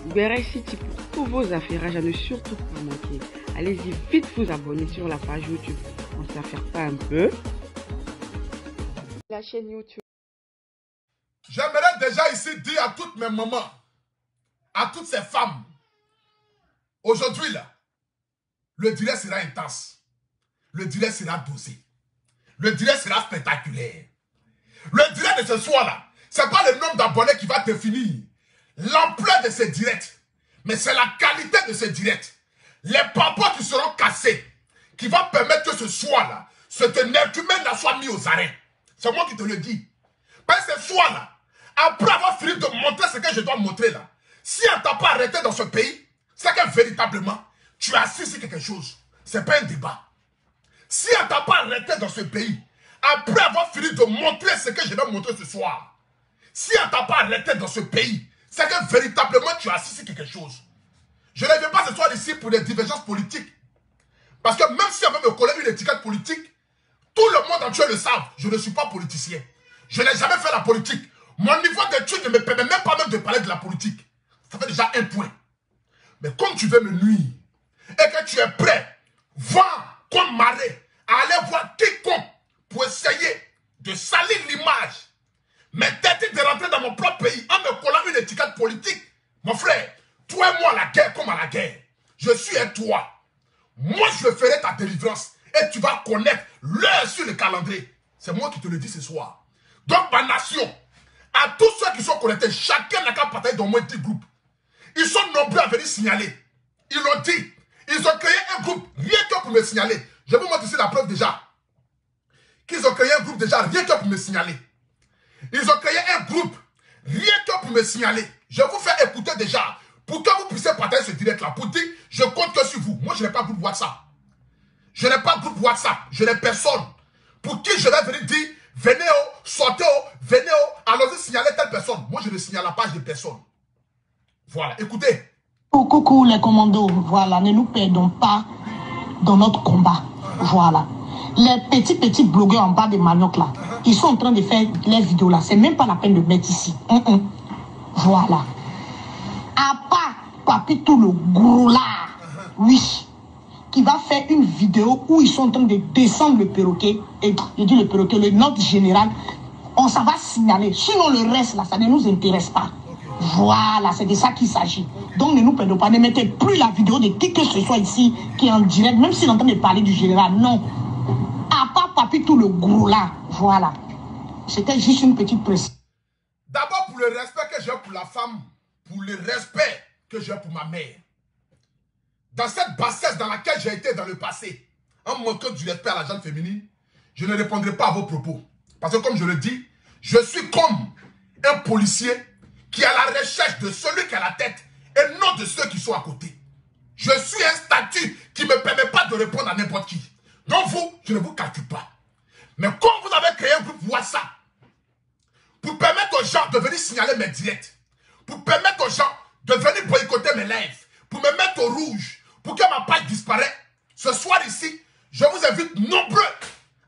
Uber City pour tous vos affaires, à ne surtout pas manquer. Allez-y vite vous abonner sur la page YouTube. On s'affaire pas un peu. La chaîne YouTube. J'aimerais déjà ici dire à toutes mes mamans, à toutes ces femmes, aujourd'hui là, le direct sera intense. Le direct sera dosé. Le direct sera spectaculaire. Le direct de ce soir là, c'est pas le nombre d'abonnés qui va définir l'ampleur de ce direct, mais c'est la qualité de ce direct. Les papas qui seront cassés, qui vont permettre que ce soir là, cet énergumène-là soit mis aux arrêts. C'est moi qui te le dis. Parce que ce soir là, après avoir fini de montrer ce que je dois montrer là, si on t'a pas arrêté dans ce pays, c'est que véritablement, tu as assis sur quelque chose. C'est pas un débat. Si on t'a pas arrêté dans ce pays, après avoir fini de montrer ce que je dois montrer ce soir, si on t'a pas arrêté dans ce pays, c'est que véritablement tu as assis sur quelque chose. Je ne viens pas ce soir ici pour des divergences politiques. Parce que même si on veut me coller une étiquette politique, tout le monde entier le savent, je ne suis pas politicien. Je n'ai jamais fait la politique. Mon niveau d'études ne me permet même pas de parler de la politique. Ça fait déjà un point. Mais comme tu veux me nuire, et que tu es prêt, voir comme marée, à aller voir quiconque pour essayer de salir l'image, mais t'interdire de rentrer dans mon propre pays en me collant une étiquette politique. Mon frère, toi et moi, la guerre comme à la guerre. Je suis un toi. Moi, je ferai ta délivrance. Et tu vas connaître l'heure sur le calendrier. C'est moi qui te le dis ce soir. Donc, ma nation, à tous ceux qui sont connectés, chacun n'a qu'à partager dans moins 10 groupes. Ils sont nombreux à venir signaler. Ils l'ont dit. Ils ont créé un groupe rien que pour me signaler. Je vous montre ici la preuve déjà. Qu'ils ont créé un groupe déjà rien que pour me signaler. Ils ont créé un groupe rien que pour me signaler. Je vous fais écouter déjà pour que vous puissiez partager ce direct-là. Pour dire, je compte que sur vous. Moi, je n'ai pas de groupe WhatsApp. Je n'ai pas de groupe WhatsApp. Je n'ai personne. Pour qui je vais venir dire, venez, sortez, venez, allons-y signaler telle personne. Moi, je ne signale la page de personne. Voilà, écoutez. Coucou les commandos, voilà, ne nous perdons pas dans notre combat. Voilà. Les petits blogueurs en bas de Manioc là, ils sont en train de faire les vidéos là. C'est même pas la peine de mettre ici. Voilà. À part Papi tout le gros là, oui, qui va faire une vidéo où ils sont en train de descendre le perroquet. Et je dis le perroquet, le note général, on s'en va signaler. Sinon le reste là, ça ne nous intéresse pas. Voilà, c'est de ça qu'il s'agit. Donc ne nous perdons pas, ne mettez plus la vidéo de qui que ce soit ici qui est en direct, même s'il est en train de parler du général. Non. À part Papi tout le gros là. Voilà. C'était juste une petite précision. D'abord pour le respect que j'ai pour la femme, pour le respect que j'ai pour ma mère. Dans cette bassesse dans laquelle j'ai été dans le passé, en manquant du respect à la gente féminine, je ne répondrai pas à vos propos. Parce que comme je le dis, je suis comme un policier qui est à la recherche de celui qui a la tête et non de ceux qui sont à côté. Je suis un statut qui ne me permet pas de répondre à n'importe qui. Donc vous, je ne vous calcule pas. Mais comme vous avez créé un groupe WhatsApp pour permettre aux gens de venir signaler mes directs, pour permettre aux gens de venir boycotter mes lives, pour me mettre au rouge, pour que ma page disparaisse, ce soir ici, je vous invite nombreux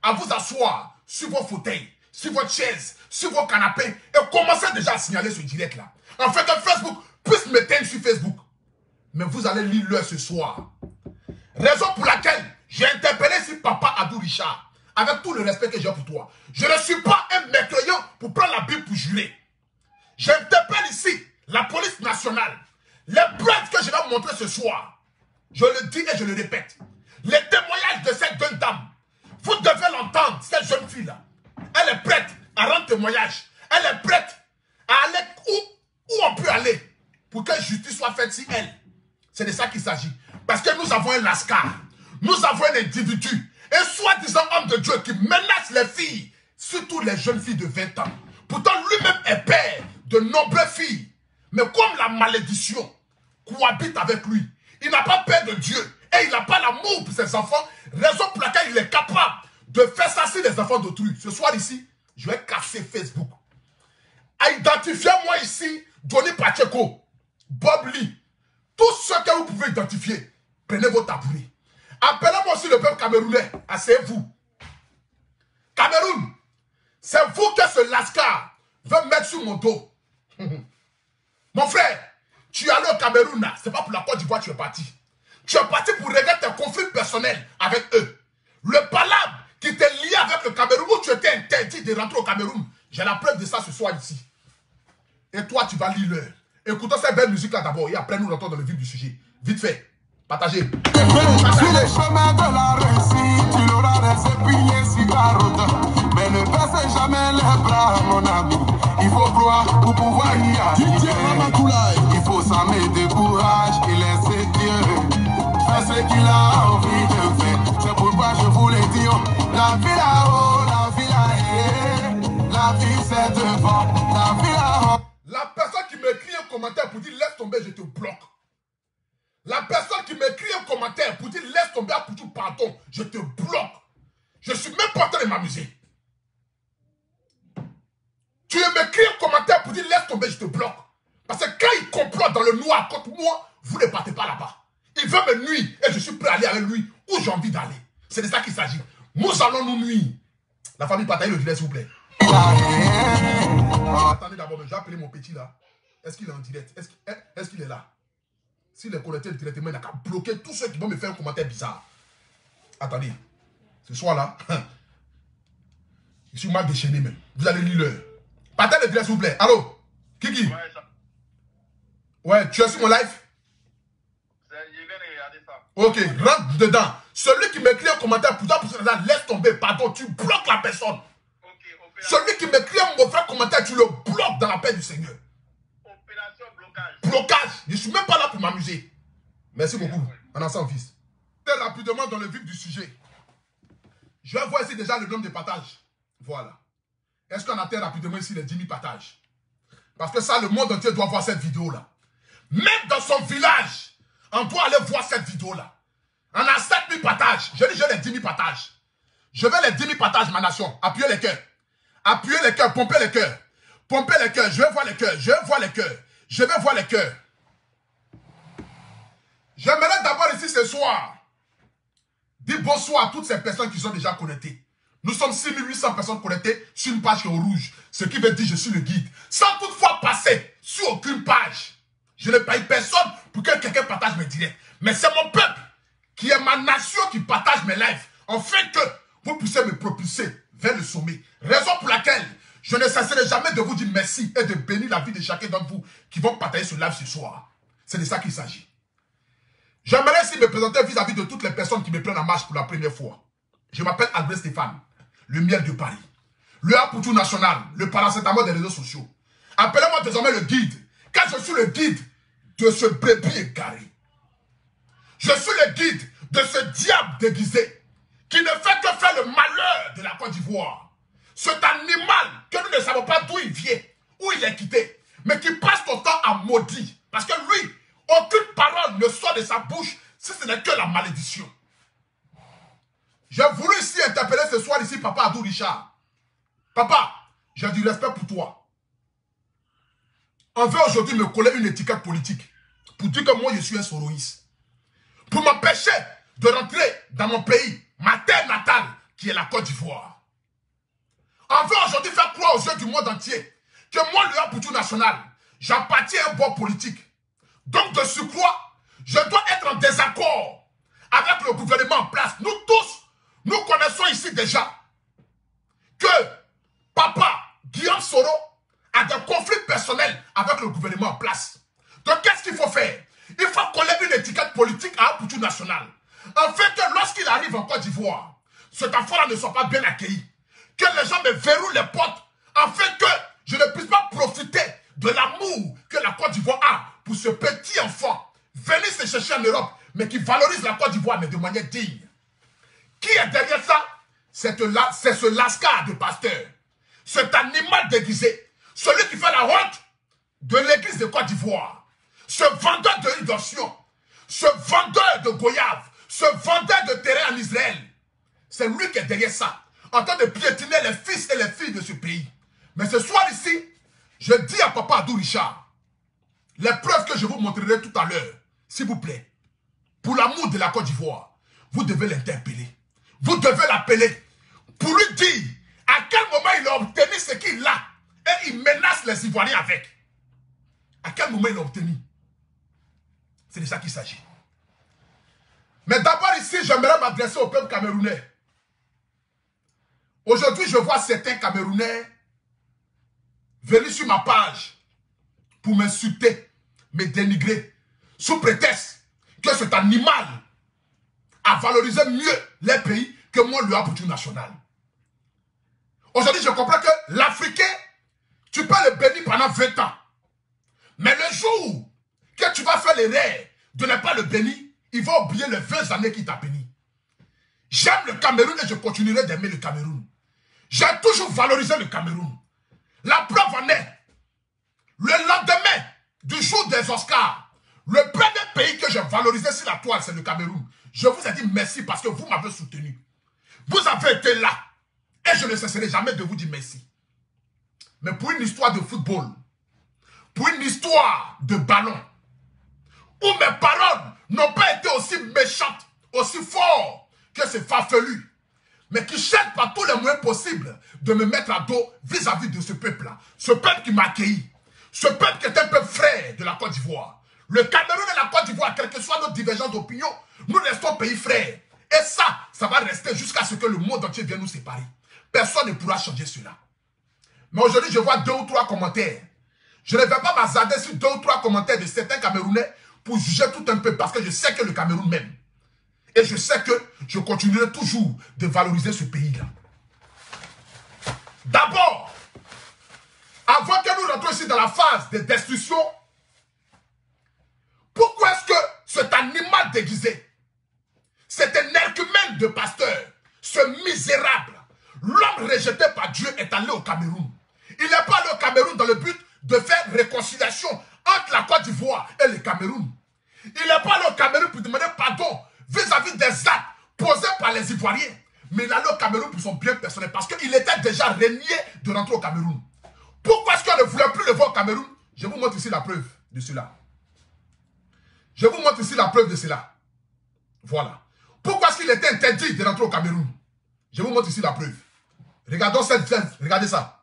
à vous asseoir sur vos fauteuils, sur votre chaise, sur vos canapés et commencez déjà à signaler ce direct-là. En fait, que Facebook puisse m'éteindre sur Facebook. Mais vous allez lire l'heure ce soir. Raison pour laquelle j'ai interpellé ici Papa Adou Richard, avec tout le respect que j'ai pour toi. Je ne suis pas un mécréant pour prendre la Bible pour jurer. J'interpelle ici la police nationale. Les preuves que je vais montrer ce soir, je le dis et je le répète. Les témoignages de cette jeune dame, vous devez l'entendre, cette jeune fille-là. Elle est prête à rendre témoignage. Elle est prête à aller où on peut aller pour que justice soit faite si elle. C'est de ça qu'il s'agit. Parce que nous avons un lascar. Nous avons un individu. Un soi-disant homme de Dieu qui menace les filles, surtout les jeunes filles de 20 ans. Pourtant, lui-même est père de nombreuses filles. Mais comme la malédiction cohabite avec lui, il n'a pas peur de Dieu et il n'a pas l'amour pour ses enfants, raison pour laquelle il est capable de faire ça sur les enfants d'autrui. Ce soir ici, je vais casser Facebook. À identifier moi ici, Johnny Pacheco, Bob Lee, tous ceux que vous pouvez identifier, prenez vos tabourets. Appelez-moi aussi le peuple camerounais, asseyez-vous. Cameroun, c'est vous que ce lascar veut mettre sur mon dos. Mon frère, Tu es allé au Cameroun, c'est pas pour la Côte d'Ivoire que tu es parti. Tu es parti pour régler tes conflits personnels avec eux. Le palabre qui t'est lié avec le Cameroun, où tu étais interdit de rentrer au Cameroun. J'ai la preuve de ça ce soir ici. Et toi, tu vas lire l'heure. Écoutons cette belle musique-là d'abord et après nous rentrons dans le vif du sujet. Vite fait. Partagez. Sur les chemins de la réussite, tu l'auras des épillés si carottes. Mais ne baisse jamais les bras, mon ami. Il faut croire pour pouvoir y arriver. Il faut s'armer de courage et laisser Dieu faire ce qu'il a envie de faire. C'est pourquoi je vous le dis, la vie là-haut, la vie là-haut, la vie c'est devant, la vie là-haut. La personne qui m'écrit un commentaire pour dire laisse tomber, je te bloque. La personne qui m'écrit un commentaire pour dire laisse tomber, pour tout pardon, je te bloque. Je suis même pas en train de m'amuser. Tu m'écris un commentaire pour dire laisse tomber, je te bloque. Parce que quand il complote dans le noir contre moi, vous ne partez pas là-bas. Il veut me nuire et je suis prêt à aller avec lui où j'ai envie d'aller. C'est de ça qu'il s'agit. Nous allons nous nuire. La famille, partagez le direct s'il vous plaît. Attendez d'abord, j'ai appelé mon petit là. Est-ce qu'il est en direct? Est-ce qu'il est là? S'il est connecté directement, il n'a qu'à bloquer tous ceux qui vont me faire un commentaire bizarre. Attendez. Ce soir là, je suis mal déchaîné même. Vous allez lire l'heure. Partagez le direct s'il vous plaît. Allô? Kiki? Ouais, ça... Ouais, tu es sur mon live? Je viens de regarder ça. Ok, rentre dedans. Celui qui m'écrit un commentaire pour toi, laisse tomber, pardon, tu bloques la personne. Celui qui m'écrit un mauvais commentaire, tu le bloques dans la paix du Seigneur. Opération blocage. Blocage. Je ne suis même pas là pour m'amuser. Merci beaucoup. En ensemble, fils. Très rapidement dans le vif du sujet. Je vais voir ici déjà le nombre de partages. Voilà. Est-ce qu'on atteint rapidement ici les 10 000 partages? Parce que ça, le monde entier doit voir cette vidéo-là. Même dans son village, on doit aller voir cette vidéo-là. On a 7 000 partages. Je dis, j'ai les 10 000 partages. Je veux les 10 000 partages, ma nation. Appuyez les cœurs. Appuyez les cœurs, pompez les cœurs. Pompez les cœurs, je vais voir les cœurs, je vais voir les cœurs. Je vais voir les cœurs. J'aimerais d'abord ici ce soir dire bonsoir à toutes ces personnes qui sont déjà connectées. Nous sommes 6800 personnes connectées sur une page qui est au rouge. Ce qui veut dire que je suis le guide. Sans toutefois passer sur aucune page. Je ne paye personne pour que quelqu'un partage mes directs. Mais c'est mon peuple qui est ma nation qui partage mes lives. Afin que vous puissiez me propulser vers le sommet. Raison pour laquelle je ne cesserai jamais de vous dire merci et de bénir la vie de chacun d'entre vous qui vont partager ce live ce soir. C'est de ça qu'il s'agit. J'aimerais aussi me présenter vis-à-vis de toutes les personnes qui me prennent en marche pour la première fois. Je m'appelle Albert Stéphane, le miel de Paris, le Apoutou national, le paracétamol des réseaux sociaux. Appelez-moi désormais le guide, car je suis le guide de ce bébé égaré. Je suis le guide de ce diable déguisé qui ne fait que faire le malheur de la Côte d'Ivoire. Cet animal que nous ne savons pas d'où il vient, où il est quitté, mais qui passe son temps à maudire. Parce que lui, aucune parole ne sort de sa bouche si ce n'est que la malédiction. J'ai voulu ici interpeller ce soir ici Papa Adou Richard. Papa, j'ai du respect pour toi. On veut aujourd'hui me coller une étiquette politique pour dire que moi je suis un soroïste. Pour m'empêcher de rentrer dans mon pays, ma terre natale, qui est la Côte d'Ivoire. On veut aujourd'hui faire croire aux yeux du monde entier que moi, le Apoutou national, j'appartiens à un bord politique. Donc, de surcroît, je dois être en désaccord avec le gouvernement en place. Nous tous, nous connaissons ici déjà que Papa Guillaume Soro a des conflits personnels avec le gouvernement en place. Donc, qu'est-ce qu'il faut faire? Il faut coller une étiquette politique à Apoutou national. En fait, que lorsqu'il arrive en Côte d'Ivoire, cet enfant-là ne soit pas bien accueilli. Que les gens me verrouillent les portes, afin que je ne puisse pas profiter de l'amour que la Côte d'Ivoire a pour ce petit enfant venir se chercher en Europe, mais qui valorise la Côte d'Ivoire, mais de manière digne. Qui est derrière ça? C'est ce lascar de pasteur, cet animal déguisé, celui qui fait la honte de l'église de Côte d'Ivoire, ce vendeur de idolation, ce vendeur de goyave, ce vendeur de terrain en Israël. C'est lui qui est derrière ça, en train de piétiner les fils et les filles de ce pays. Mais ce soir ici, je dis à Papa Adou Richard, les preuves que je vous montrerai tout à l'heure, s'il vous plaît, pour l'amour de la Côte d'Ivoire, vous devez l'interpeller. Vous devez l'appeler pour lui dire à quel moment il a obtenu ce qu'il a et il menace les Ivoiriens avec. À quel moment il a obtenu? C'est de ça qu'il s'agit. Mais d'abord ici, j'aimerais m'adresser au peuple camerounais. Aujourd'hui, je vois certains Camerounais venir sur ma page pour m'insulter, me dénigrer, sous prétexte que cet animal a valorisé mieux les pays que moi, le Haputu national. Aujourd'hui, je comprends que l'Africain, tu peux le bénir pendant 20 ans. Mais le jour que tu vas faire l'erreur de ne pas le bénir, il va oublier les 20 années qu'il t'a béni. J'aime le Cameroun et je continuerai d'aimer le Cameroun. J'ai toujours valorisé le Cameroun. La preuve en est, le lendemain du jour des Oscars, le premier pays que j'ai valorisé sur la toile, c'est le Cameroun. Je vous ai dit merci parce que vous m'avez soutenu. Vous avez été là. Et je ne cesserai jamais de vous dire merci. Mais pour une histoire de football, pour une histoire de ballon, où mes paroles n'ont pas été aussi méchantes, aussi fortes que ces farfelus, mais qui cherchent par tous les moyens possibles de me mettre à dos vis-à-vis de ce peuple-là. Ce peuple qui m'a accueilli. Ce peuple qui est un peuple frère de la Côte d'Ivoire. Le Cameroun et la Côte d'Ivoire, quelle que soit notre divergence d'opinion, nous restons pays frères. Et ça va rester jusqu'à ce que le monde entier vienne nous séparer. Personne ne pourra changer cela. Mais aujourd'hui, je vois 2 ou 3 commentaires. Je ne vais pas m'hasarder sur 2 ou 3 commentaires de certains Camerounais pour juger tout un peu parce que je sais que le Cameroun m'aime. Et je sais que je continuerai toujours de valoriser ce pays-là. D'abord, avant que nous rentrions ici dans la phase de destruction, pourquoi est-ce que cet animal déguisé, cet énergumène de pasteur, ce misérable, l'homme rejeté par Dieu est allé au Cameroun? Il n'est pas allé au Cameroun dans le but de faire réconciliation entre la Côte d'Ivoire et le Cameroun. Il n'est pas allé au Cameroun pour demander pardon vis-à-vis des actes posés par les Ivoiriens. Mais il est allé au Cameroun pour son bien personnel parce qu'il était déjà renié de rentrer au Cameroun. Pourquoi est-ce qu'on ne voulait plus le voir au Cameroun? Je vous montre ici la preuve de cela. Je vous montre ici la preuve de cela. Voilà. Pourquoi est-ce qu'il était interdit de rentrer au Cameroun? Je vous montre ici la preuve. Regardons cette scène. Regardez ça.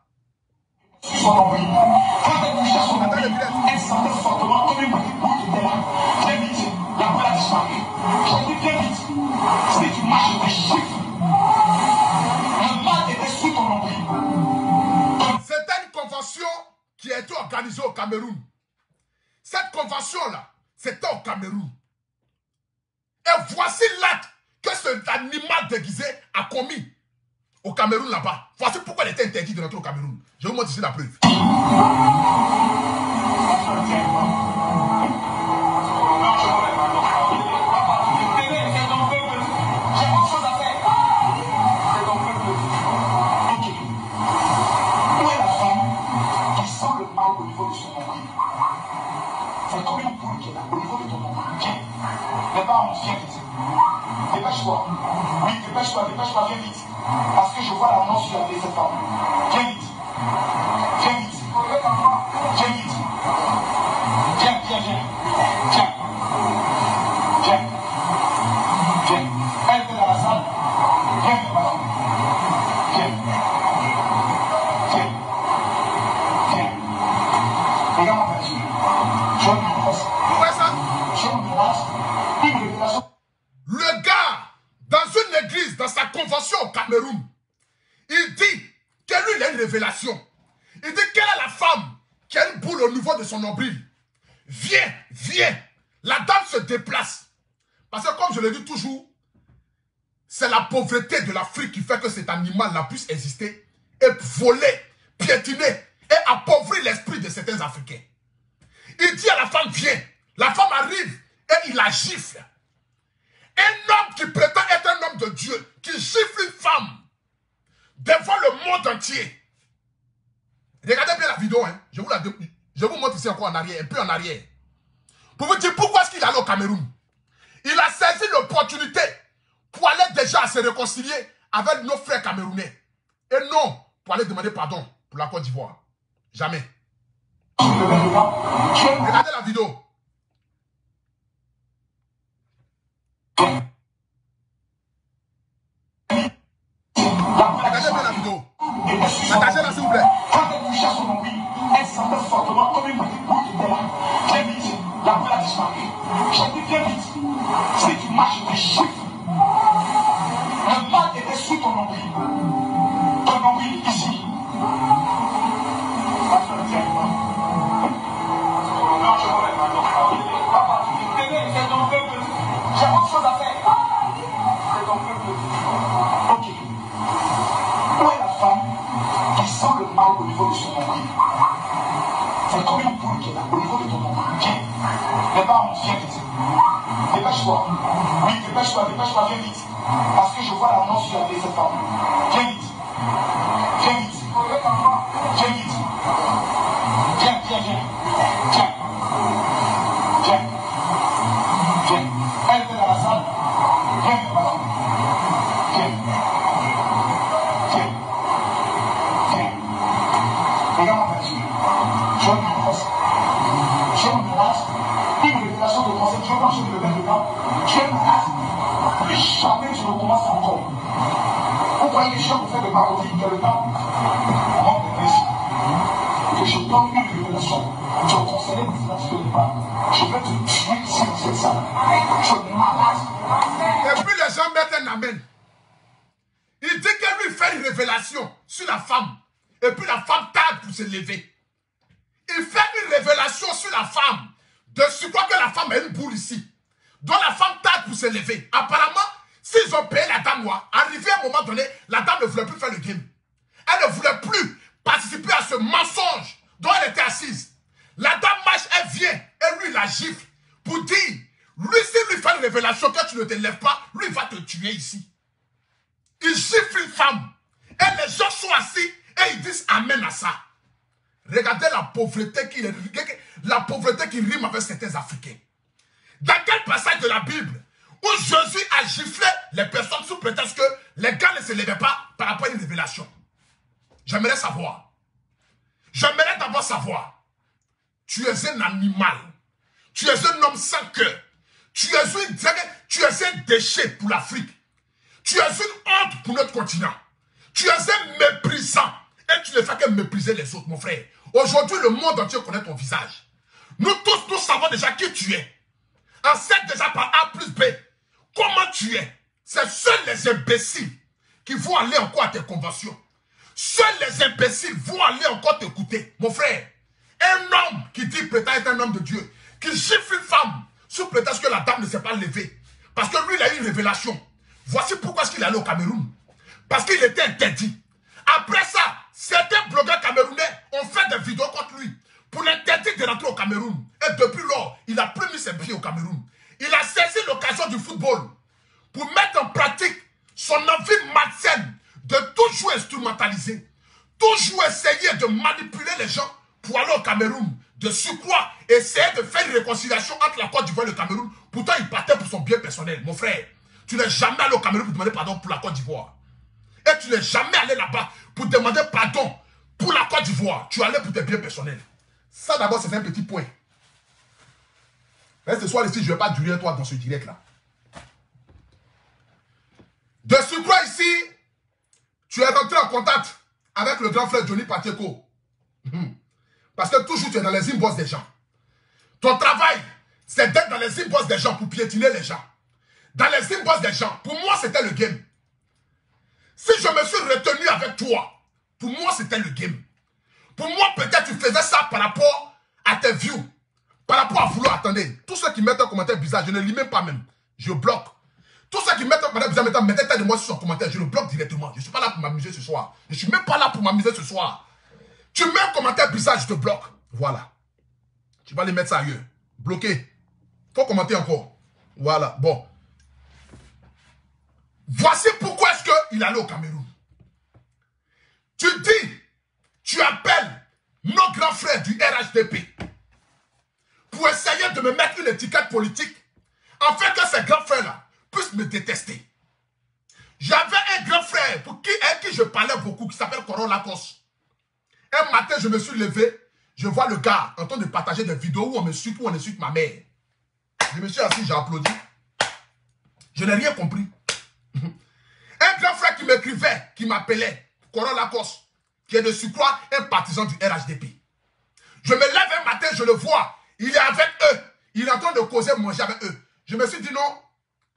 Quand elle sentait fortement comme une boule qui était là. Très vite, la boule a disparu. J'ai dit très vite, si tu marches des chiffres, le mal était sous ton nombril. C'était une convention qui a été organisée au Cameroun. Cette convention-là, c'était au Cameroun. Et voici l'acte que cet animal déguisé a commis au Cameroun là-bas. Voici pourquoi il était interdit de rentrer au Cameroun. Je vous montre ici la preuve. C'est comme une poule qui est là, au niveau de ton nombril. Viens. Mais pas en viens vite. Dépêche-toi. Oui, dépêche-toi, viens vite. Parce que je vois la mort sur la tête de cette femme. Viens vite. Viens vite. Viens vite. Viens. Viens. Elle est dans la salle. Viens, madame. Viens. Regarde ma voiture. Le gars, dans une église, dans sa convention au Cameroun, il dit que lui, il a une révélation. Il dit quelle est la femme qui a une boule au niveau de son nombril. Viens. La dame se déplace. Parce que comme je le dis toujours, c'est la pauvreté de l'Afrique qui fait que cet animal-là puisse exister et voler, piétiner et appauvrir l'esprit de certains Africains. Il dit à la femme, viens. La femme arrive et il la gifle. Un homme qui prétend être un homme de Dieu, qui gifle une femme devant le monde entier. Regardez bien la vidéo, hein. Je vous montre ici encore en arrière, un peu en arrière. Pour vous dire pourquoi est-ce qu'il est allé au Cameroun. Il a saisi l'opportunité pour aller déjà se réconcilier avec nos frères camerounais. Et non pour aller demander pardon pour la Côte d'Ivoire. Jamais. Regardez la vidéo. Regardez bien la vidéo. Attachez-la s'il vous plaît. Quand elle touchait son nombril, elle sentait fortement comme une boule qui était là. Très vite, la boule a disparu. J'ai marche du chiffre. Le mal était sous ton nombril. Ton nombril ici. Non, je ne vais pas. Papa, c'est ton peuple. J'ai autre chose à faire. C'est ton peuple. Ok. Où est la femme qui sent le mal au niveau de son nombril? C'est comme une poule qui est là, au niveau de ton nombril. Viens. Les parents, viens vite. Dépêche-toi. Oui, dépêche-toi, viens vite. Parce que je vois l'annonce sur la télé, cette femme. Viens vite. Viens vite. Viens vite. Viens. Elle est dans la salle. Viens, madame. Viens. Regarde ma peinture. Je me menace. Une révélation de conseil. Je vais marcher de le mettre dedans. Je me menace. Plus jamais je recommence encore. Vous voyez les gens qui font de marodie quelque temps. Comment on ici? Que je donne une révélation. Je conseille une révélation de départ. Je vais te tuer ici dans cette salle. Je me malade. Et puis les gens mettent un amen. Il dit que lui fait une révélation sur la femme. Et puis la femme tarde pour se lever. Il fait une révélation sur la femme. De ce quoi que la femme a une boule ici. Donc la femme tarde pour se lever. Apparemment, s'ils ont payé la dame, arrivé à un moment donné, la dame ne voulait plus faire le game. Elle ne voulait plus participer à ce mensonge dont elle était assise. La dame marche, elle vient, et lui la gifle pour dire, lui s'il lui fait une révélation que tu ne te lèves pas, lui il va te tuer ici. Il gifle une femme. Et les gens sont assis et ils disent amen à ça. Regardez la pauvreté qui rime avec certains Africains. Dans quel passage de la Bible où Jésus a giflé les personnes sous prétexte que les gars ne se levaient pas par rapport à une révélation? J'aimerais savoir. J'aimerais d'abord savoir. Tu es un animal. Tu es un homme sans cœur. Tu es un déchet pour l'Afrique. Tu es une honte pour notre continent. Tu es un méprisant. Et tu ne fais que mépriser les autres, mon frère. Aujourd'hui, le monde entier connaît ton visage. Nous tous, nous savons déjà qui tu es. On sait déjà par A plus B comment tu es. C'est seuls les imbéciles qui vont aller encore à tes conventions. Seuls les imbéciles vont aller encore t'écouter. Mon frère, un homme qui dit prétend être un homme de Dieu, qui gifle une femme sous prétexte que la dame ne s'est pas levée. Parce que lui, il a eu une révélation. Voici pourquoi il est allé au Cameroun. Parce qu'il était interdit. Après ça, certains blogueurs camerounais ont fait des vidéos contre lui pour l'interdire de rentrer au Cameroun. Et depuis lors, il a plus mis ses pieds au Cameroun. Il a saisi l'occasion du football pour mettre en pratique son envie malsaine de toujours instrumentaliser, toujours essayer de manipuler les gens pour aller au Cameroun, de surcroît essayer de faire une réconciliation entre la Côte d'Ivoire et le Cameroun. Pourtant, il partait pour son bien personnel. Mon frère, tu n'es jamais allé au Cameroun pour demander pardon pour la Côte d'Ivoire. Et tu n'es jamais allé là-bas pour demander pardon pour la Côte d'Ivoire. Tu allais pour tes biens personnels. Ça d'abord, c'est un petit point. Mais ce soir ici, je ne vais pas durer toi dans ce direct-là. De surcroît ici, tu es rentré en contact avec le grand frère Johnny Pacheco. Parce que toujours tu es dans les inbox des gens. Ton travail, c'est d'être dans les inbox des gens pour piétiner les gens. Dans les inbox des gens, pour moi, c'était le game. Si je me suis retenu avec toi, pour moi, c'était le game. Pour moi, peut-être tu faisais ça par rapport à tes views. Par rapport à vouloir, attendez, tous ceux qui mettent un commentaire bizarre, je ne lis même pas même. Je bloque. Tous ceux qui mettent un commentaire bizarre, mettez tête de moi sur son commentaire, je le bloque directement. Je ne suis pas là pour m'amuser ce soir. Je ne suis même pas là pour m'amuser ce soir. Tu mets un commentaire bizarre, je te bloque. Voilà. Tu vas les mettre ça ailleurs. Bloqué. Faut commenter encore. Voilà. Bon. Voici pourquoi est-ce qu'il allait au Cameroun. Tu dis, tu appelles nos grands frères du RHDP pour essayer de me mettre une étiquette politique afin que ces grands frères-là puissent me détester. J'avais un grand frère avec qui je parlais beaucoup qui s'appelle Coron Lacoste. Un matin, je me suis levé, je vois le gars en train de partager des vidéos où on insulte ma mère. Je me suis assis, j'ai applaudi. Je n'ai rien compris. Un grand frère qui m'écrivait, qui m'appelait, Coron Lacoste, qui est de surcroît un partisan du RHDP. Je me lève un matin, je le vois, il est avec eux. Il est en train de causer manger avec eux. Je me suis dit non,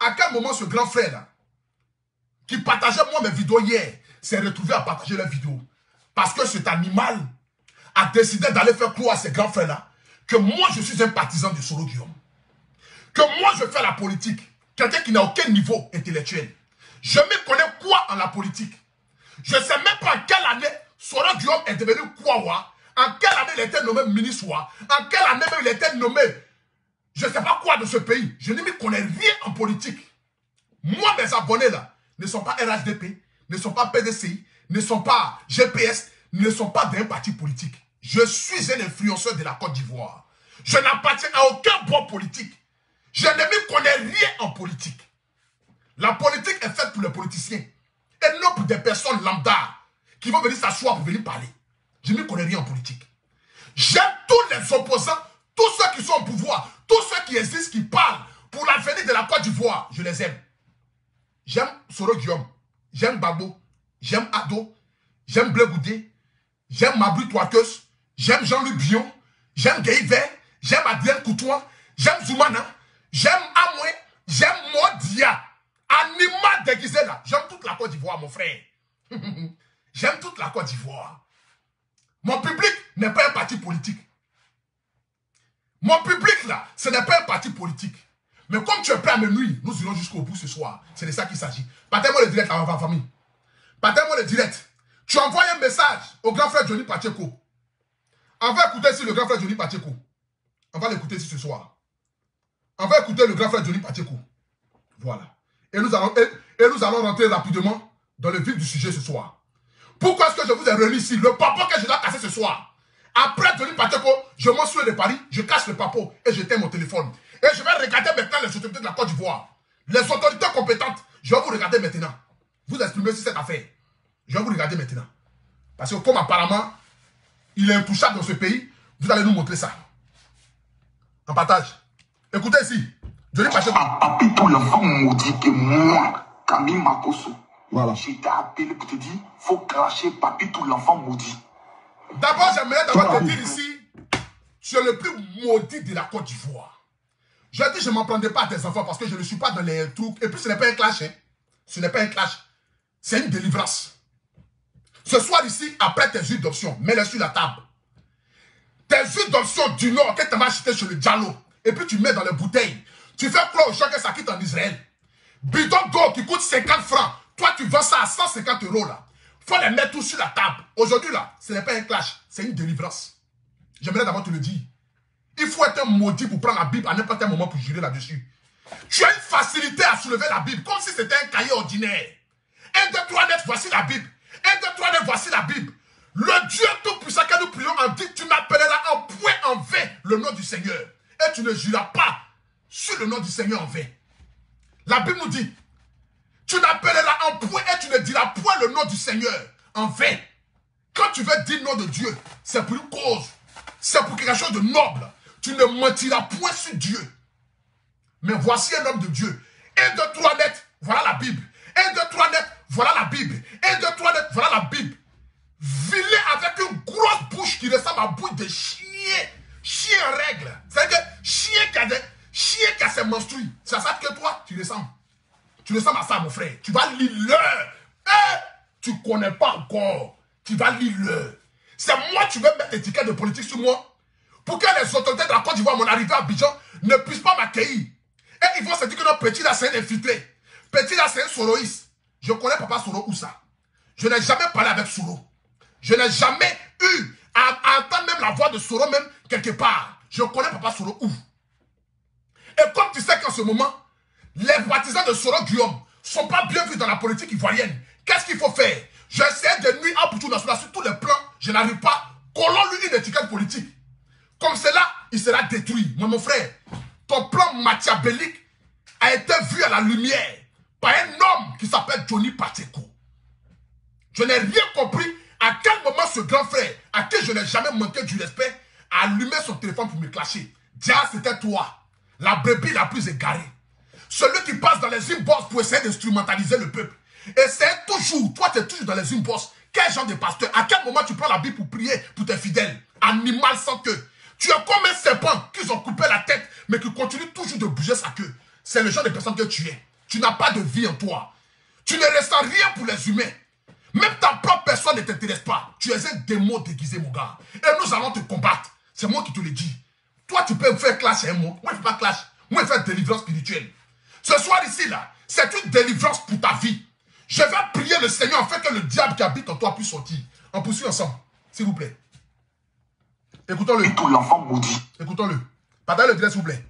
À quel moment ce grand frère là, qui partageait moi mes vidéos hier, s'est retrouvé à partager les vidéos? Parce que cet animal a décidé d'aller faire croire à ces grands frères là que moi je suis un partisan de Soro Guillaume. Que moi je fais la politique. Quelqu'un qui n'a aucun niveau intellectuel. Je me connais quoi en la politique? Je ne sais même pas en quelle année Soro Guillaume est devenu Kwawa. En quelle année il était nommé ministre. En quelle année il était nommé je ne sais pas quoi de ce pays. Je ne me connais rien en politique. Moi, mes abonnés là ne sont pas RHDP, ne sont pas PDCI, ne sont pas GPS, ne sont pas d'un parti politique. Je suis un influenceur de la Côte d'Ivoire. Je n'appartiens à aucun bord politique. Je ne me connais rien en politique. La politique est faite pour les politiciens et non pour des personnes lambda qui vont venir s'asseoir pour venir parler. Je ne me connais rien en politique. J'aime tous les opposants, tous ceux qui sont au pouvoir, tous ceux qui existent, qui parlent pour l'avenir de la Côte d'Ivoire. Je les aime. J'aime Soro Guillaume, j'aime Babo, j'aime Ado, j'aime Blé Goudé, j'aime Mabri Touakeus, j'aime Jean-Luc Bion, j'aime Gaïver, j'aime Adrien Koutoua, j'aime Zoumana, j'aime Amoué, j'aime Modia, animal déguisé là. J'aime toute la Côte d'Ivoire, mon frère. J'aime toute la Côte d'Ivoire. Mon public n'est pas un parti politique. Mon public là, ce n'est pas un parti politique. Mais comme tu es prêt à me nuire, nous irons jusqu'au bout ce soir. C'est de ça qu'il s'agit. Partez-moi le direct à ma famille. Partez-moi le direct. Tu envoies un message au grand frère Johnny Pacheco. On va écouter ici le grand frère Johnny Pacheco. On va l'écouter ici ce soir. On va écouter le grand frère Johnny Pacheco. Voilà. Et nous allons rentrer rapidement dans le vif du sujet ce soir. Pourquoi est-ce que je vous ai réuni ici? Le papo que je dois casser ce soir. Après Johnny Pacheco, je monte sur de Paris, je casse le papo et j'éteins mon téléphone. Et je vais regarder maintenant les autorités de la Côte d'Ivoire. Les autorités compétentes, je vais vous regarder maintenant. Vous exprimez sur cette affaire. Je vais vous regarder maintenant. Parce que comme apparemment, il est intouchable dans ce pays, vous allez nous montrer ça. En partage. Écoutez ici. Johnny Pacheco. Papi, tout l'enfant maudit que moi, Camille Makoso. Voilà. Je t'ai appelé pour te dire, faut cracher Papi, tout l'enfant maudit. D'abord, j'aimerais d'abord te dire ici, tu es le plus maudit de la Côte d'Ivoire. Je dis, je ne m'en prendrai pas à tes enfants parce que je ne suis pas dans les trucs. Et puis, ce n'est pas un clash. Hein. Ce n'est pas un clash. C'est une délivrance. Ce soir ici, après tes huiles d'option, mets-les sur la table. Tes huiles d'option du Nord que tu vas acheter chez le Diallo. Et puis, tu mets dans les bouteilles. Tu fais croire aux gens que ça quitte en Israël. Bidon d'eau qui coûte 50 francs. Toi, tu vends ça à 150 € là. Il faut les mettre tous sur la table. Aujourd'hui, là, ce n'est pas un clash. C'est une délivrance. J'aimerais d'abord te le dire. Il faut être un maudit pour prendre la Bible à n'importe quel moment pour jurer là-dessus. Tu as une facilité à soulever la Bible comme si c'était un cahier ordinaire. 1, 2, 3 net, voici la Bible. 1, 2, 3 net, voici la Bible. Le Dieu tout-puissant que nous prions en dit, tu n'appelleras en point en vain le nom du Seigneur. Et tu ne jureras pas sur le nom du Seigneur en vain. La Bible nous dit, tu n'appelleras en point et tu ne diras point le nom du Seigneur en vain. Quand tu veux dire le nom de Dieu, c'est pour une cause. C'est pour quelque chose de noble. Tu ne mentiras point sur Dieu. Mais voici un homme de Dieu. 1, 2, 3 net, voilà la Bible. 1, 2, 3 net, voilà la Bible. 1, 2, 3 net, voilà la Bible. Vilain avec une grosse bouche qui ressemble à bouche de chien. Chien en règle. C'est-à-dire chien qui a ses menstrues. C'est à ça que toi, tu ressembles. Tu ressembles à ça, mon frère. Tu vas lire l'heure. Tu ne connais pas encore. Tu vas lire l'heure. C'est moi tu veux mettre l'étiquette de politique sur moi. Pour que les autorités de la Côte d'Ivoire, mon arrivée à Abidjan, ne puissent pas m'accueillir. Et ils vont se dire que notre petit là, c'est un infiltré. Petit là, c'est un soroïste. Je connais Papa Soro où ça. Je n'ai jamais parlé avec Soro. Je n'ai jamais eu à entendre même la voix de Soro, même quelque part. Je connais Papa Soro où. Et comme tu sais qu'en ce moment, les partisans de Soro Guillaume ne sont pas bien vus dans la politique ivoirienne, qu'est-ce qu'il faut faire? J'essaie de nuire à Poutou Nassouda sur tous les plans. Je n'arrive pas. Collons-lui une étiquette politique. Comme cela, il sera détruit. Moi, mon frère, ton plan machiavélique a été vu à la lumière par un homme qui s'appelle Johnny Pacheco. Je n'ai rien compris à quel moment ce grand frère, à qui je n'ai jamais manqué du respect, a allumé son téléphone pour me clasher. Dia, c'était toi, la brebis la plus égarée. Celui qui passe dans les inbox pour essayer d'instrumentaliser le peuple. Et c'est toujours, toi tu es toujours dans les inbox. Quel genre de pasteur? À quel moment tu prends la Bible pour prier pour tes fidèles? Animal sans queue. Tu es comme un serpent qu'ils ont coupé la tête, mais qui continue toujours de bouger sa queue. C'est le genre de personne que tu es. Tu n'as pas de vie en toi. Tu ne ressens rien pour les humains. Même ta propre personne ne t'intéresse pas. Tu es un démon déguisé, mon gars. Et nous allons te combattre. C'est moi qui te le dis. Toi, tu peux me faire clash un mot. Moi, je ne fais pas clash. Moi, je fais délivrance spirituelle. Ce soir ici, là, c'est une délivrance pour ta vie. Je vais prier le Seigneur afin que le diable qui habite en toi puisse sortir. On poursuit ensemble, s'il vous plaît. Écoutons-le. Et tout l'enfant maudit. Écoutons-le. Partagez le direct, s'il vous plaît.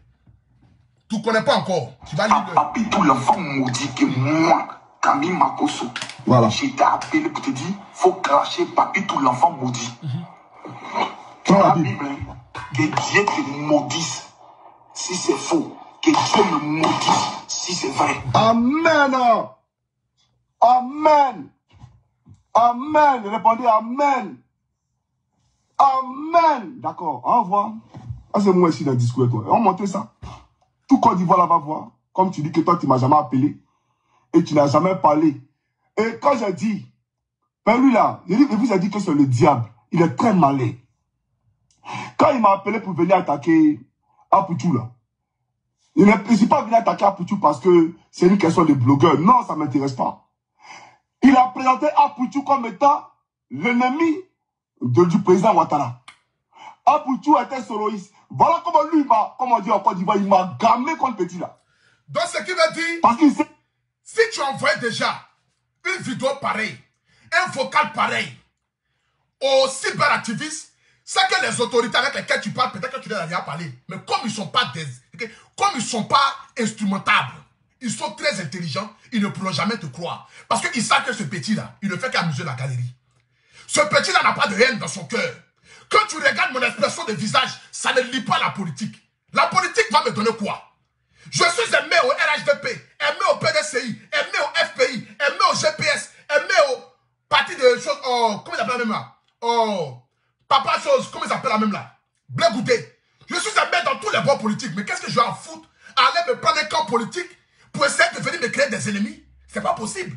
Tu ne connais pas encore. Tu vas lire le... Papi, tout l'enfant maudit que moi, Camille Makoso, voilà. J'ai été appelé pour te dire, faut cracher Papi, tout l'enfant maudit. Prends la Bible, que Dieu te maudisse si c'est faux. Que Dieu me maudisse si c'est vrai. Amen. Amen. Amen. Répondez Amen. Amen. D'accord. Au revoir. Ah, c'est moi ici dans le discours. Toi. On montre ça. Tout Côte d'Ivoire là va voir. Comme tu dis que toi, tu ne m'as jamais appelé. Et tu n'as jamais parlé. Et quand j'ai dit, ben lui là, il vous a dit que c'est le diable. Il est très malin. Quand il m'a appelé pour venir attaquer Apoutou là, il n'est pas venu attaquer Apoutou parce que c'est une question de blogueur. Non, ça ne m'intéresse pas. Il a présenté Apoutou comme étant l'ennemi du président Ouattara. Apoutou était soloiste. Voilà comment lui, comme on dit en Côte d'Ivoire, il m'a gamé contre petit là. Donc ce qui veut dire, parce qu'il sait... si tu envoies déjà une vidéo pareille, un vocal pareil aux cyberactivistes, c'est que les autorités avec lesquelles tu parles, peut-être que tu n'as rien parlé. Mais comme ils ne sont pas instrumentables, ils sont très intelligents, ils ne pourront jamais te croire. Parce qu'ils savent que ce petit-là, il ne fait qu'amuser la galerie. Ce petit-là n'a pas de haine dans son cœur. Quand tu regardes mon expression de visage, ça ne lit pas la politique. La politique va me donner quoi? Je suis aimé au RHDP, aimé au PDCI, aimé au FPI, aimé au GPS, aimé au parti de choses, comment ils appellent la même là? Papa chose, comment ils appellent la même là? Blé Goudé. Je suis aimé dans tous les bords politiques, mais qu'est-ce que je vais en foutre? Aller me prendre un camp politique pour essayer de venir me créer des ennemis? C'est pas possible.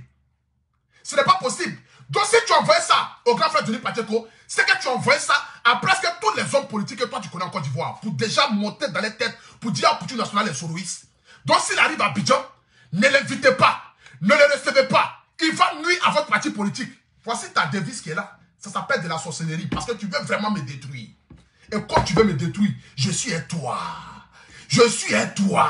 Ce n'est pas possible. Donc si tu envoies ça au grand frère Denis Pacheco, c'est que tu envoies ça à presque tous les hommes politiques que toi tu connais en Côte d'Ivoire, pour déjà monter dans les têtes, pour dire à Poutou National et soloistes. Donc s'il arrive à Abidjan, ne l'invitez pas, ne le recevez pas. Il va nuire à votre parti politique. Voici ta devise qui est là. Ça s'appelle de la sorcellerie, parce que tu veux vraiment me détruire. Et comme tu veux me détruire, je suis un toi. Je suis un toi.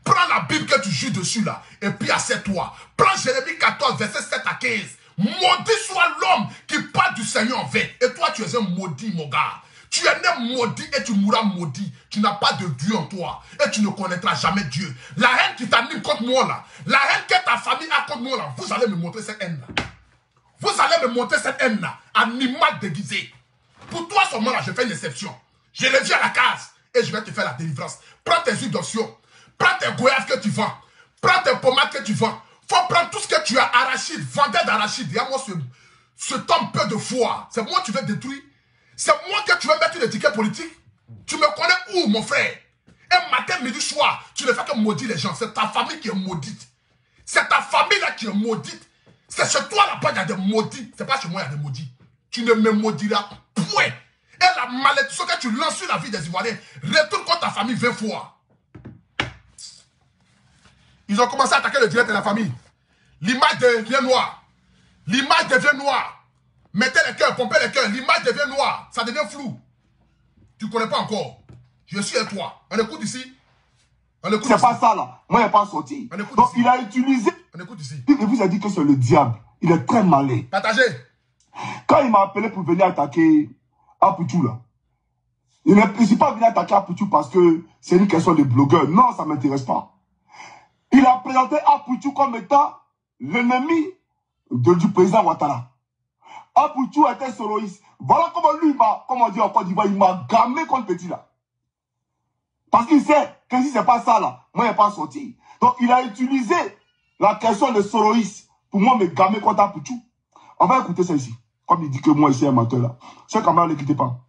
Prends la Bible que tu joues dessus là, et puis assieds-toi. Prends Jérémie 14, verset 7 à 15. Maudit soit l'homme qui parle du Seigneur en vain. Et toi, tu es un maudit, mon gars. Tu es né maudit et tu mourras maudit. Tu n'as pas de Dieu en toi. Et tu ne connaîtras jamais Dieu. La haine qui t'anime contre moi là, la haine que ta famille a contre moi là, vous allez me montrer cette haine là. Vous allez me montrer cette haine là, animal déguisé. Pour toi seulement là, je fais une exception. Je le dis à la case et je vais te faire la délivrance. Prends tes huiles d'onction. Prends tes goyaves que tu vends. Prends tes pommades que tu vends. Faut prendre tout ce que tu as, arachide, vendeur d'arachide. Il y a moi ce temps peu de foi. C'est moi que tu veux détruire. C'est moi que tu veux mettre une étiquette politique. Tu me connais où, mon frère? Un matin, midi, soir, tu ne fais que maudire les gens. C'est ta famille qui est maudite. C'est ta famille là qui est maudite. C'est chez toi là-bas, il y a des maudits. C'est pas chez moi, il y a des maudits. Tu ne me maudiras point. Et la malédiction que tu lances sur la vie des Ivoiriens, retourne contre ta famille 20 fois. Ils ont commencé à attaquer le direct de la famille. L'image devient noire. L'image devient noire. Mettez les cœurs, pompez les cœurs. L'image devient noire. Ça devient flou. Tu ne connais pas encore. Je suis à toi. On écoute ici. C'est pas ça là. Moi, il n'est pas sorti. Donc, il a utilisé. On écoute ici. Il vous a dit que c'est le diable. Il est très malin. Partagez. Quand il m'a appelé pour venir attaquer Apoutou là, il n'est pas venu attaquer Apoutou parce que c'est une question de blogueur. Non, ça ne m'intéresse pas. Il a présenté Apoutou comme étant l'ennemi du président Ouattara. Apoutou était soloiste. Voilà comment lui, comme on dit en Côte d'Ivoire, il m'a gamé contre petit là. Parce qu'il sait que si c'est pas ça là, moi il n'est pas sorti. Donc il a utilisé la question de soloiste pour moi me gamer contre Apoutou. On va écouter ça ici. Comme il dit que moi ici, un amateur là. Ce camarade ne quittez pas.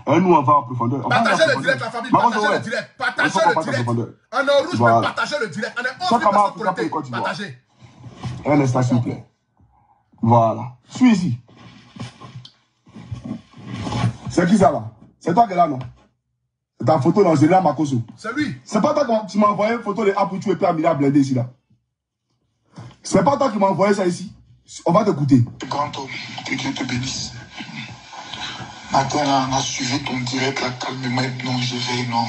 Et nous, on va en profondeur. Partagez le direct, la famille. Partagez le direct. Partagez le direct. On est en rouge, mais partagez le direct. On est 11 personnes connectées. Partagez. Un instant, s'il vous plaît. Voilà. Suis ici. C'est qui ça là? C'est toi qui es là, non? C'est ta photo dans Général Makoso. C'est lui. C'est pas toi que tu m'as envoyé une photo de Apoutou et puis Amina Blindé ici là. C'est pas toi qui m'as envoyé ça ici. On va t'écouter. Grand homme, que Dieu te bénisse. Matin, là, on a suivi ton direct, là, calmement. Non, je vais, non.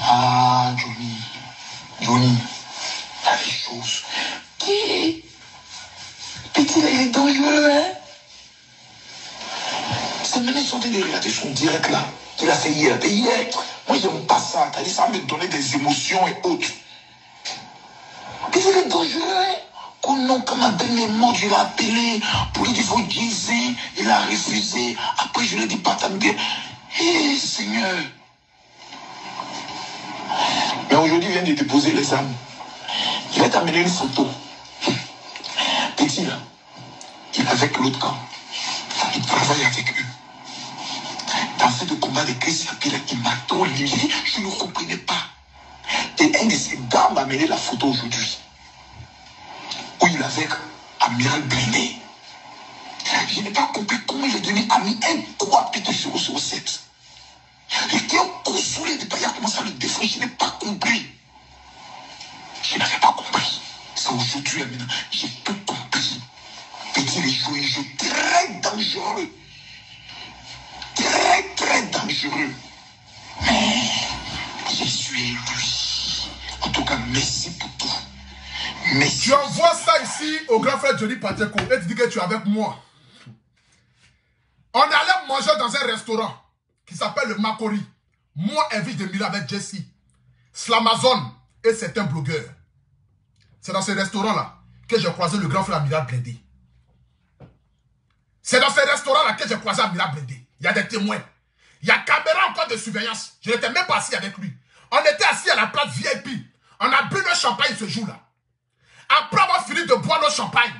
Ah, Johnny, il y a des choses. Qui? Petit, là, il est dangereux, hein? Ces mecs sont en train de regarder son direct, là. Il a fait hier. Moi, j'aime pas ça. T'as dit, ça va me donner des émotions et autres. Petit, il est dangereux, hein? Oh non, quand ma belle-mère est morte, je l'ai appelé pour lui dire qu'il faut guiser. Il a refusé. Après, je lui ai dit, pas t'amener. Hé, Seigneur. Mais aujourd'hui, il vient de déposer les âmes. Je vais t'amener une photo. Petit, là, il est avec l'autre camp. Il travaille avec eux. Dans ce combat de Christ, il m'a trop lié. Je ne comprenais pas. Et un de ces gars m'a amené la photo aujourd'hui. Où il est avec Amiral Blindé. Je n'ai pas compris comment il est devenu ami 1-3-0-0-7. Il était consolé de il a commencé à le défendre. Je n'ai pas compris. Je n'avais pas compris. C'est aujourd'hui, maintenant, j'ai tout compris. Petit, les jeux très dangereux. Très, très dangereux. Mais je suis lui. En tout cas, merci pour tout. Merci. Tu envoies ça ici au grand frère Johnny Pacheco et tu dis que tu es avec moi. On allait manger dans un restaurant qui s'appelle le Makori. Moi, invite de Mila avec Jesse, Slamazon et certains blogueurs. C'est dans ce restaurant-là que j'ai croisé le grand frère Amiral Blindé. C'est dans ce restaurant-là que j'ai croisé Amiral Blindé. Il y a des témoins. Il y a caméra encore de surveillance. Je n'étais même pas assis avec lui. On était assis à la place VIP. On a bu le champagne ce jour-là. Après avoir fini de boire le champagne,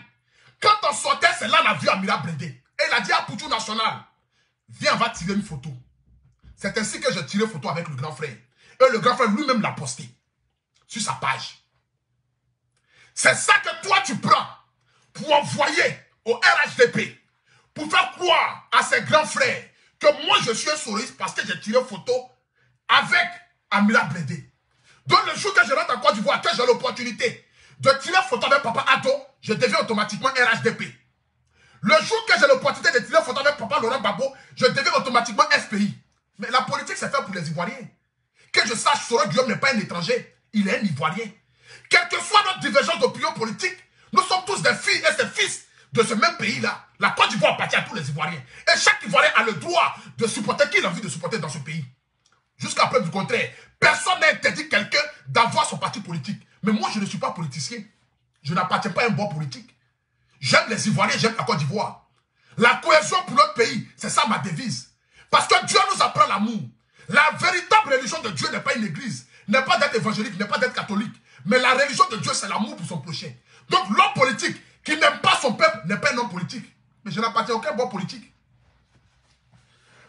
quand on sortait, c'est là qu'on a vu Amiral Blindé. Et il a dit à Poutou National, viens, on va tirer une photo. C'est ainsi que j'ai tiré photo avec le grand frère. Et le grand frère lui-même l'a posté sur sa page. C'est ça que toi tu prends pour envoyer au RHDP, pour faire croire à ses grands frères que moi je suis un souriste parce que j'ai tiré photo avec Amiral Blindé. Donc le jour que je rentre en Côte d'Ivoire, que j'ai l'opportunité de tirer photo avec Papa Ado, je deviens automatiquement RHDP. Le jour que j'ai l'opportunité de tirer photo avec Papa Laurent Gbagbo, je deviens automatiquement SPI. Mais la politique, c'est fait pour les Ivoiriens. Que je sache, Soro Guillaume n'est pas un étranger, il est un Ivoirien. Quelle que soit notre divergence d'opinion politique, nous sommes tous des filles et des fils de ce même pays-là. La Côte d'Ivoire appartient à tous les Ivoiriens. Et chaque Ivoirien a le droit de supporter qui il a envie de supporter dans ce pays. Jusqu'à preuve du contraire, personne n'a interdit quelqu'un d'avoir son parti politique. Mais moi, je ne suis pas politicien. Je n'appartiens pas à un bon politique. J'aime les Ivoiriens, j'aime la Côte d'Ivoire. La cohésion pour notre pays, c'est ça ma devise. Parce que Dieu nous apprend l'amour. La véritable religion de Dieu n'est pas une église, n'est pas d'être évangélique, n'est pas d'être catholique. Mais la religion de Dieu, c'est l'amour pour son prochain. Donc l'homme politique qui n'aime pas son peuple n'est pas un homme politique. Mais je n'appartiens à aucun bon politique.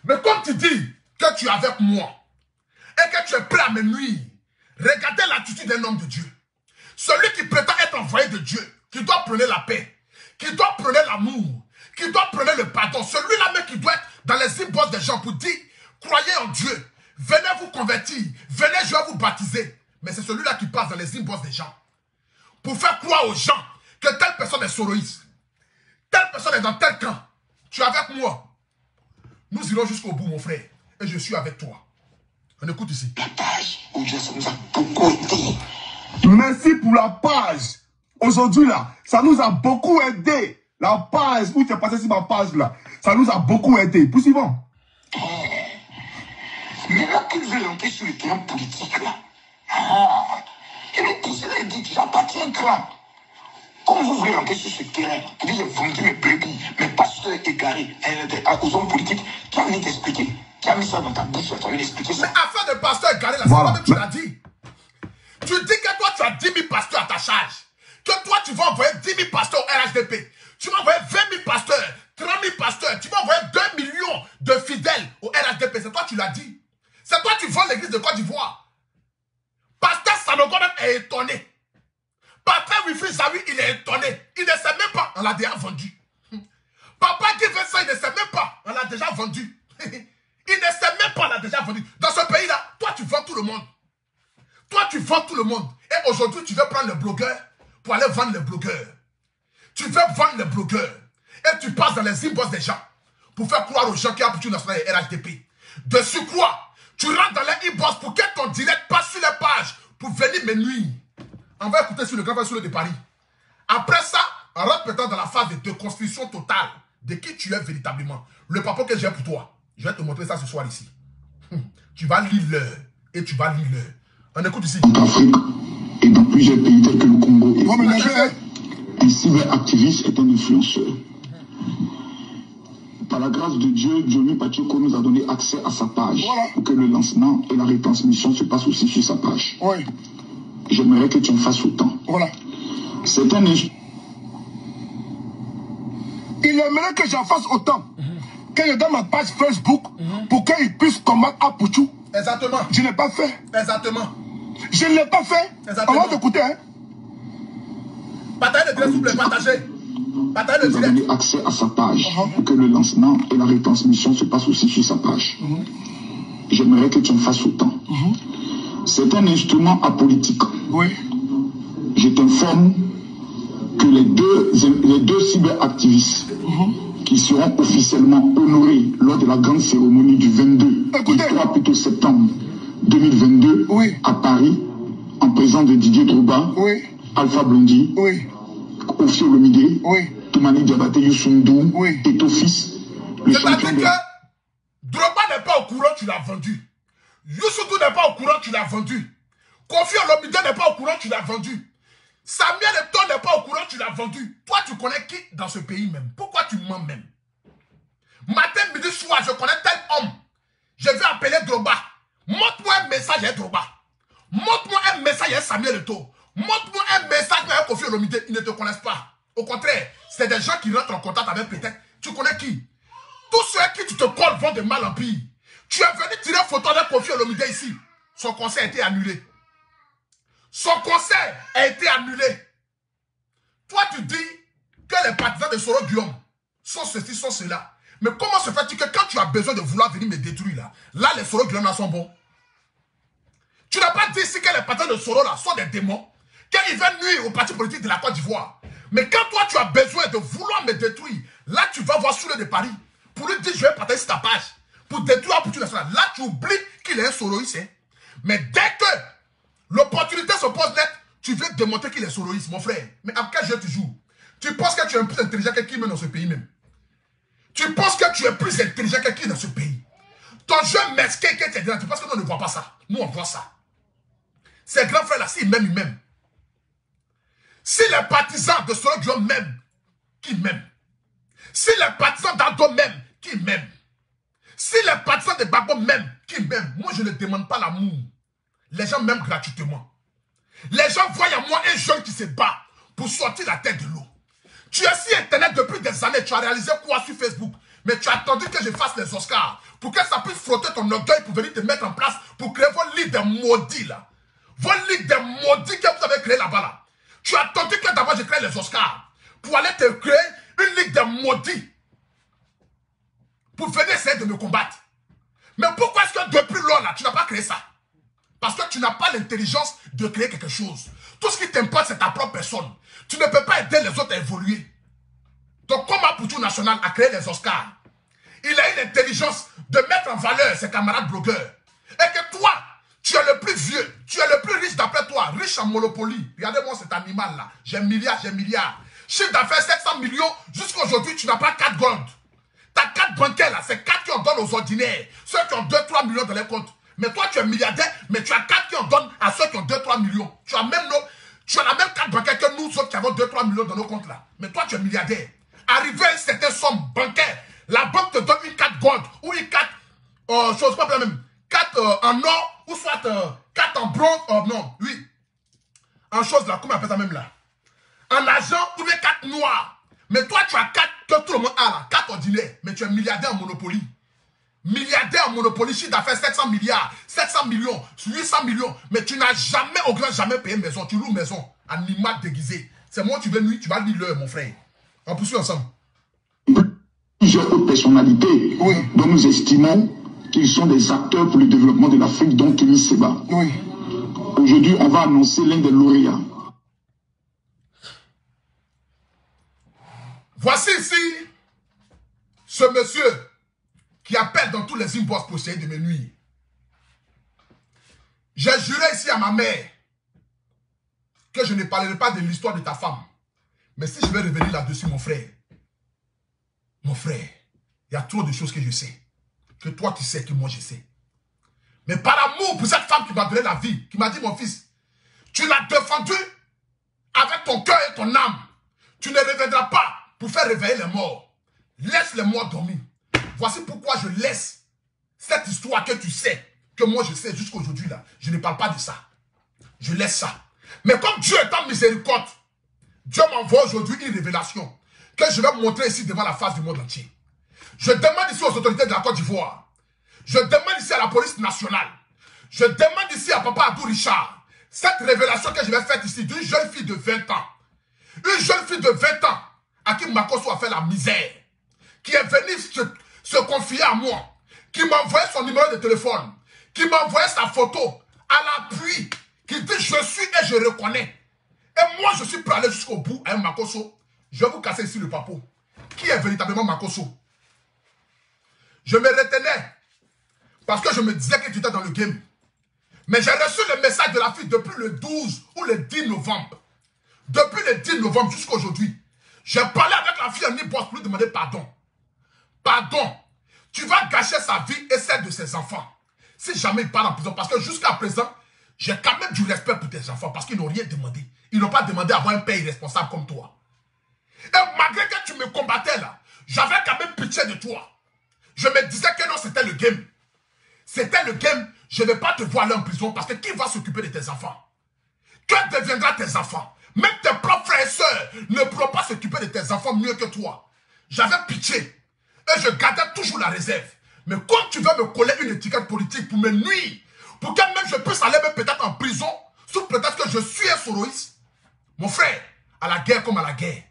Mais comme tu dis que tu es avec moi et que tu es prêt à me nuire, regardez l'attitude d'un homme de Dieu. Celui qui prétend être envoyé de Dieu, qui doit prôner la paix, qui doit prôner l'amour, qui doit prôner le pardon. Celui-là même qui doit être dans les inbox des gens pour dire, croyez en Dieu, venez vous convertir, venez, je vais vous baptiser. Mais c'est celui-là qui passe dans les inbox des gens pour faire croire aux gens que telle personne est soroïste, telle personne est dans tel camp. Tu es avec moi. Nous irons jusqu'au bout, mon frère. Et je suis avec toi. On écoute ici. La page où Dieu, ça nous a beaucoup aidé. Merci pour la page. Aujourd'hui, là, ça nous a beaucoup aidé. La page où tu es passé sur ma page, là, ça nous a beaucoup aidé. Poursuivons. Mais là, qu'il veut rentrer sur le terrain politique, là. Ah, et le président dit que j'appartiens à un clan. Comment vous voulez rentrer sur ce terrain? Il dit, j'ai vendu mes brebis, mes pasteurs égarés, aux hommes politiques. Qui a mis t'expliquer? Qui a mis ça dans ta bouche? Tu as mis expliquer ça? Mais affaire de pasteur égaré, là, Voilà. c'est toi-même tu l'as dit. Tu dis que toi, tu as 10 000 pasteurs à ta charge. Que toi, tu vas envoyer 10 000 pasteurs au RHDP. Tu vas envoyer 20 000 pasteurs, 30 000 pasteurs. Tu vas envoyer 2 millions de fidèles au RHDP. C'est toi, tu l'as dit. C'est toi, tu vends l'église de Côte d'Ivoire. Pasteur Sanogo même est étonné. Pasteur Wilfried Zawi, il est étonné. Il ne sait même pas, on l'a déjà vendu. Papa qui fait ça, il ne sait même pas, on l'a déjà vendu. Il ne sait même pas, on l'a déjà vendu. Dans ce pays-là, toi, tu vends tout le monde. Toi, tu vends tout le monde. Et aujourd'hui, tu veux prendre le blogueur pour aller vendre les blogueurs. Tu veux vendre les blogueurs. Et tu passes dans les inbox des gens pour faire croire aux gens qu'il y a Apoutou National et RHDP. De surcroît, tu rentres dans les inbox pour que ton direct passe sur les pages pour venir me nuire. On va écouter sur le grand sur le de Paris. Après ça, on rentre peut-être dans la phase de déconstruction totale de qui tu es véritablement. Le papa que j'ai pour toi, je vais te montrer ça ce soir ici. Tu vas lire l'heure et tu vas lire l'heure. On écoute ici. En Afrique et dans plusieurs pays tels que le Congo. Un cyberactiviste est un influenceur. Par la grâce de Dieu, Johnny Pacheco nous a donné accès à sa page pour que le lancement et la retransmission se passent aussi sur sa page. Oui. J'aimerais que tu en fasses autant. Voilà. C'est un... Il aimerait que j'en fasse autant. Que je donne ma page Facebook pour qu'il puisse combattre Apoutou. Exactement. Je n'ai pas fait. Exactement. Je ne l'ai pas fait. Exactement. On va t'écouter, hein. Partagez le direct, s'il vous plaît, partagez. Partagez le direct. Nous avons accès à sa page pour que le lancement et la retransmission se passent aussi sur sa page. J'aimerais que tu en fasses autant. C'est un instrument apolitique. Oui. Je t'informe que les deux cyberactivistes qui seront officiellement honorés lors de la grande cérémonie du 23 septembre 2022 à Paris, en présence de Didier Drogba, Alpha Blondy, Ofio Lomide, Toumani Diabaté Youssundou et ton fils. C'est-à-dire que Drogba n'est pas au courant, tu l'as vendu. Youssundou n'est pas au courant, tu l'as vendu. Ofio Lomide n'est pas au courant, tu l'as vendu. Samuel Eto'o n'est pas au courant, tu l'as vendu. Toi, tu connais qui dans ce pays même? Pourquoi tu mens même? Matin, midi, soir, je connais tel homme. Je vais appeler Drogba. Montre-moi un message à Drogba. Montre-moi un message à Samuel Eto'o. Montre-moi un message à Kofi Olomide. Ils ne te connaissent pas. Au contraire, c'est des gens qui rentrent en contact avec peut-être. Tu connais qui? Tous ceux qui tu te colles vont de mal en pire. Tu es venu tirer photo de Kofi Olomide ici. Son concert a été annulé. Son concert a été annulé. Toi, tu dis que les partisans de Soro Guillaume sont ceci, sont cela. Mais comment se fait-il que quand tu as besoin de vouloir venir me détruire là les Soro Guillaume là sont bons? Tu n'as pas dit ici que les partisans de Soro là sont des démons, qu'ils veulent nuire au parti politique de la Côte d'Ivoire. Mais quand toi tu as besoin de vouloir me détruire, là tu vas voir Soulé de Paris pour lui dire je vais partager sur ta page pour détruire Apoutou National. Là tu oublies qu'il est un soroïste. Hein? Mais dès que l'opportunité se pose net, tu veux démontrer qu'il est soroïste, mon frère. Mais à quel jeu tu joues? Tu penses que tu es plus intelligent que qui même dans ce pays même? Tu penses que tu es plus intelligent que qui dans ce pays? Ton jeu mesquin que tu es dedans, tu penses que nous ne voit pas ça? Nous on voit ça. Ces grands frères là, s'ils m'aiment, ils m'aiment. Si les partisans de Soro Guillaume m'aiment, qui m'aiment? Si les partisans d'Ado m'aiment, qui m'aiment? Si les partisans de Gbagbo m'aiment, qui m'aiment? Moi je ne demande pas l'amour. Les gens m'aiment gratuitement. Les gens voient en moi un jeune qui se bat pour sortir la tête de l'eau. Tu es sur Internet depuis des années, tu as réalisé quoi sur Facebook? Mais tu as attendu que je fasse les Oscars pour que ça puisse frotter ton orgueil pour venir te mettre en place pour créer vos ligues de maudits là. Vos ligues de maudits que vous avez créées là-bas là. Tu as attendu que d'abord je crée les Oscars pour aller te créer une ligue de maudits pour venir essayer de me combattre. Mais pourquoi est-ce que depuis lors là, tu n'as pas créé ça? Parce que tu n'as pas l'intelligence de créer quelque chose. Tout ce qui t'importe, c'est ta propre personne. Tu ne peux pas aider les autres à évoluer. Donc, comme Apoutou National a créé les Oscars, il a une intelligence de mettre en valeur ses camarades blogueurs. Et que toi, tu es le plus vieux, tu es le plus riche d'après toi, riche en Monopoly. Regardez-moi cet animal-là. J'ai milliards. Chiffre d'affaires 700 millions, jusqu'à aujourd'hui, tu n'as pas 4 gold. Ta carte bancaire, là, c'est 4 qui en donnent aux ordinaires. Ceux qui ont 2-3 millions dans les comptes. Mais toi, tu es milliardaire, mais tu as 4 qui en donnent à ceux qui ont 2-3 millions. Tu as la même carte bancaire que nous autres qui avons 2-3 millions dans nos comptes là. Mais toi, tu es milliardaire. Arrivé à une certaine somme bancaire, la banque te donne une carte gold ou une carte, chose pas la même, carte en or ou soit carte en bronze, non, oui. En chose là, comment on appelle ça même là? En argent ou bien carte noire. Mais toi, tu as 4 que tout le monde a là, 4 ordinaires, mais tu es milliardaire en Monopoly. Milliardaire en Monopoly, chiffre d'affaires 700 milliards, 700 millions, 800 millions. Mais tu n'as jamais, au grand jamais payé maison. Tu loues maison, animal déguisé. C'est moi, tu veux nuit, tu vas lire l'heure, mon frère. On poursuit ensemble. Plusieurs autres personnalités dont nous estimons qu'ils sont des acteurs pour le développement de l'Afrique, dont Kémy Séba. Aujourd'hui, on va annoncer l'un des lauréats. Voici ici ce monsieur qui appelle dans tous les inbox pour essayer de me nuire. J'ai juré ici à ma mère que je ne parlerai pas de l'histoire de ta femme. Mais si je vais revenir là-dessus, mon frère, il y a trop de choses que je sais. Que toi tu sais, que moi je sais. Mais par amour pour cette femme qui m'a donné la vie, qui m'a dit, mon fils, tu l'as défendu avec ton cœur et ton âme. Tu ne reviendras pas pour faire réveiller les morts. Laisse les morts dormir. Voici pourquoi je laisse cette histoire que tu sais, que moi je sais jusqu'à aujourd'hui là. Je ne parle pas de ça. Je laisse ça. Mais comme Dieu est en miséricorde, Dieu m'envoie aujourd'hui une révélation que je vais montrer ici devant la face du monde entier. Je demande ici aux autorités de la Côte d'Ivoire. Je demande ici à la police nationale. Je demande ici à Papa Abdou Richard. Cette révélation que je vais faire ici d'une jeune fille de 20 ans. Une jeune fille de 20 ans à qui Makosso a fait la misère. Qui est venue se confier à moi. Qui m'a envoyé son numéro de téléphone. Qui m'a envoyé sa photo à l'appui. Qui dit je suis et je reconnais. Et moi je suis prêt à aller jusqu'au bout avec Makosso. Je vais vous casser ici le papeau. Qui est véritablement Makosso? Je me retenais. Parce que je me disais que tu étais dans le game. Mais j'ai reçu le message de la fille depuis le 12 ou le 10 novembre. Depuis le 10 novembre jusqu'à aujourd'hui. J'ai parlé avec la fille en inbox pour lui demander pardon. Pardon. Tu vas gâcher sa vie et celle de ses enfants. Si jamais il part en prison. Parce que jusqu'à présent, j'ai quand même du respect pour tes enfants. Parce qu'ils n'ont rien demandé. Ils n'ont pas demandé à avoir un père irresponsable comme toi. Et malgré que tu me combattais là, j'avais quand même pitié de toi. Je me disais que non, c'était le game. C'était le game. Je ne vais pas te voir aller en prison parce que qui va s'occuper de tes enfants? Que deviendra tes enfants? Même tes propres frères et sœurs ne pourront pas s'occuper de tes enfants mieux que toi. J'avais pitié. Et je gardais toujours la réserve. Mais comme tu veux me coller une étiquette politique pour me nuire, pour que même je puisse aller même peut-être en prison, sous peut-être que je suis un soroïste, mon frère, à la guerre comme à la guerre.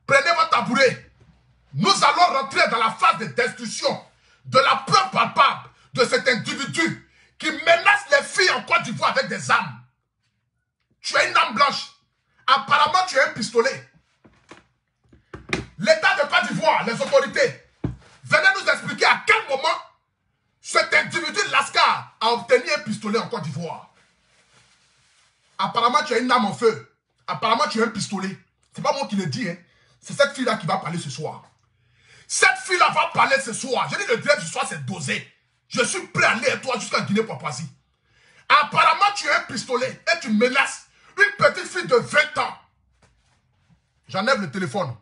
Prenez votre tabouret. Nous allons rentrer dans la phase de destruction de la preuve palpable de cet individu qui menace les filles en Côte d'Ivoire avec des armes. Tu as une arme blanche. Apparemment, tu as un pistolet. L'État de Côte d'Ivoire, les autorités, venez nous expliquer à quel moment cet individu Lascar a obtenu un pistolet en Côte d'Ivoire. Apparemment, tu as une arme en feu. Apparemment, tu as un pistolet. C'est pas moi qui le dis, hein. C'est cette fille-là qui va parler ce soir. Cette fille-là va parler ce soir. Je dis le direct ce soir, c'est dosé. Je suis prêt à aller avec toi jusqu'à Guinée-Papouasie. Apparemment, tu as un pistolet et tu menaces une petite fille de 20 ans. J'enlève le téléphone.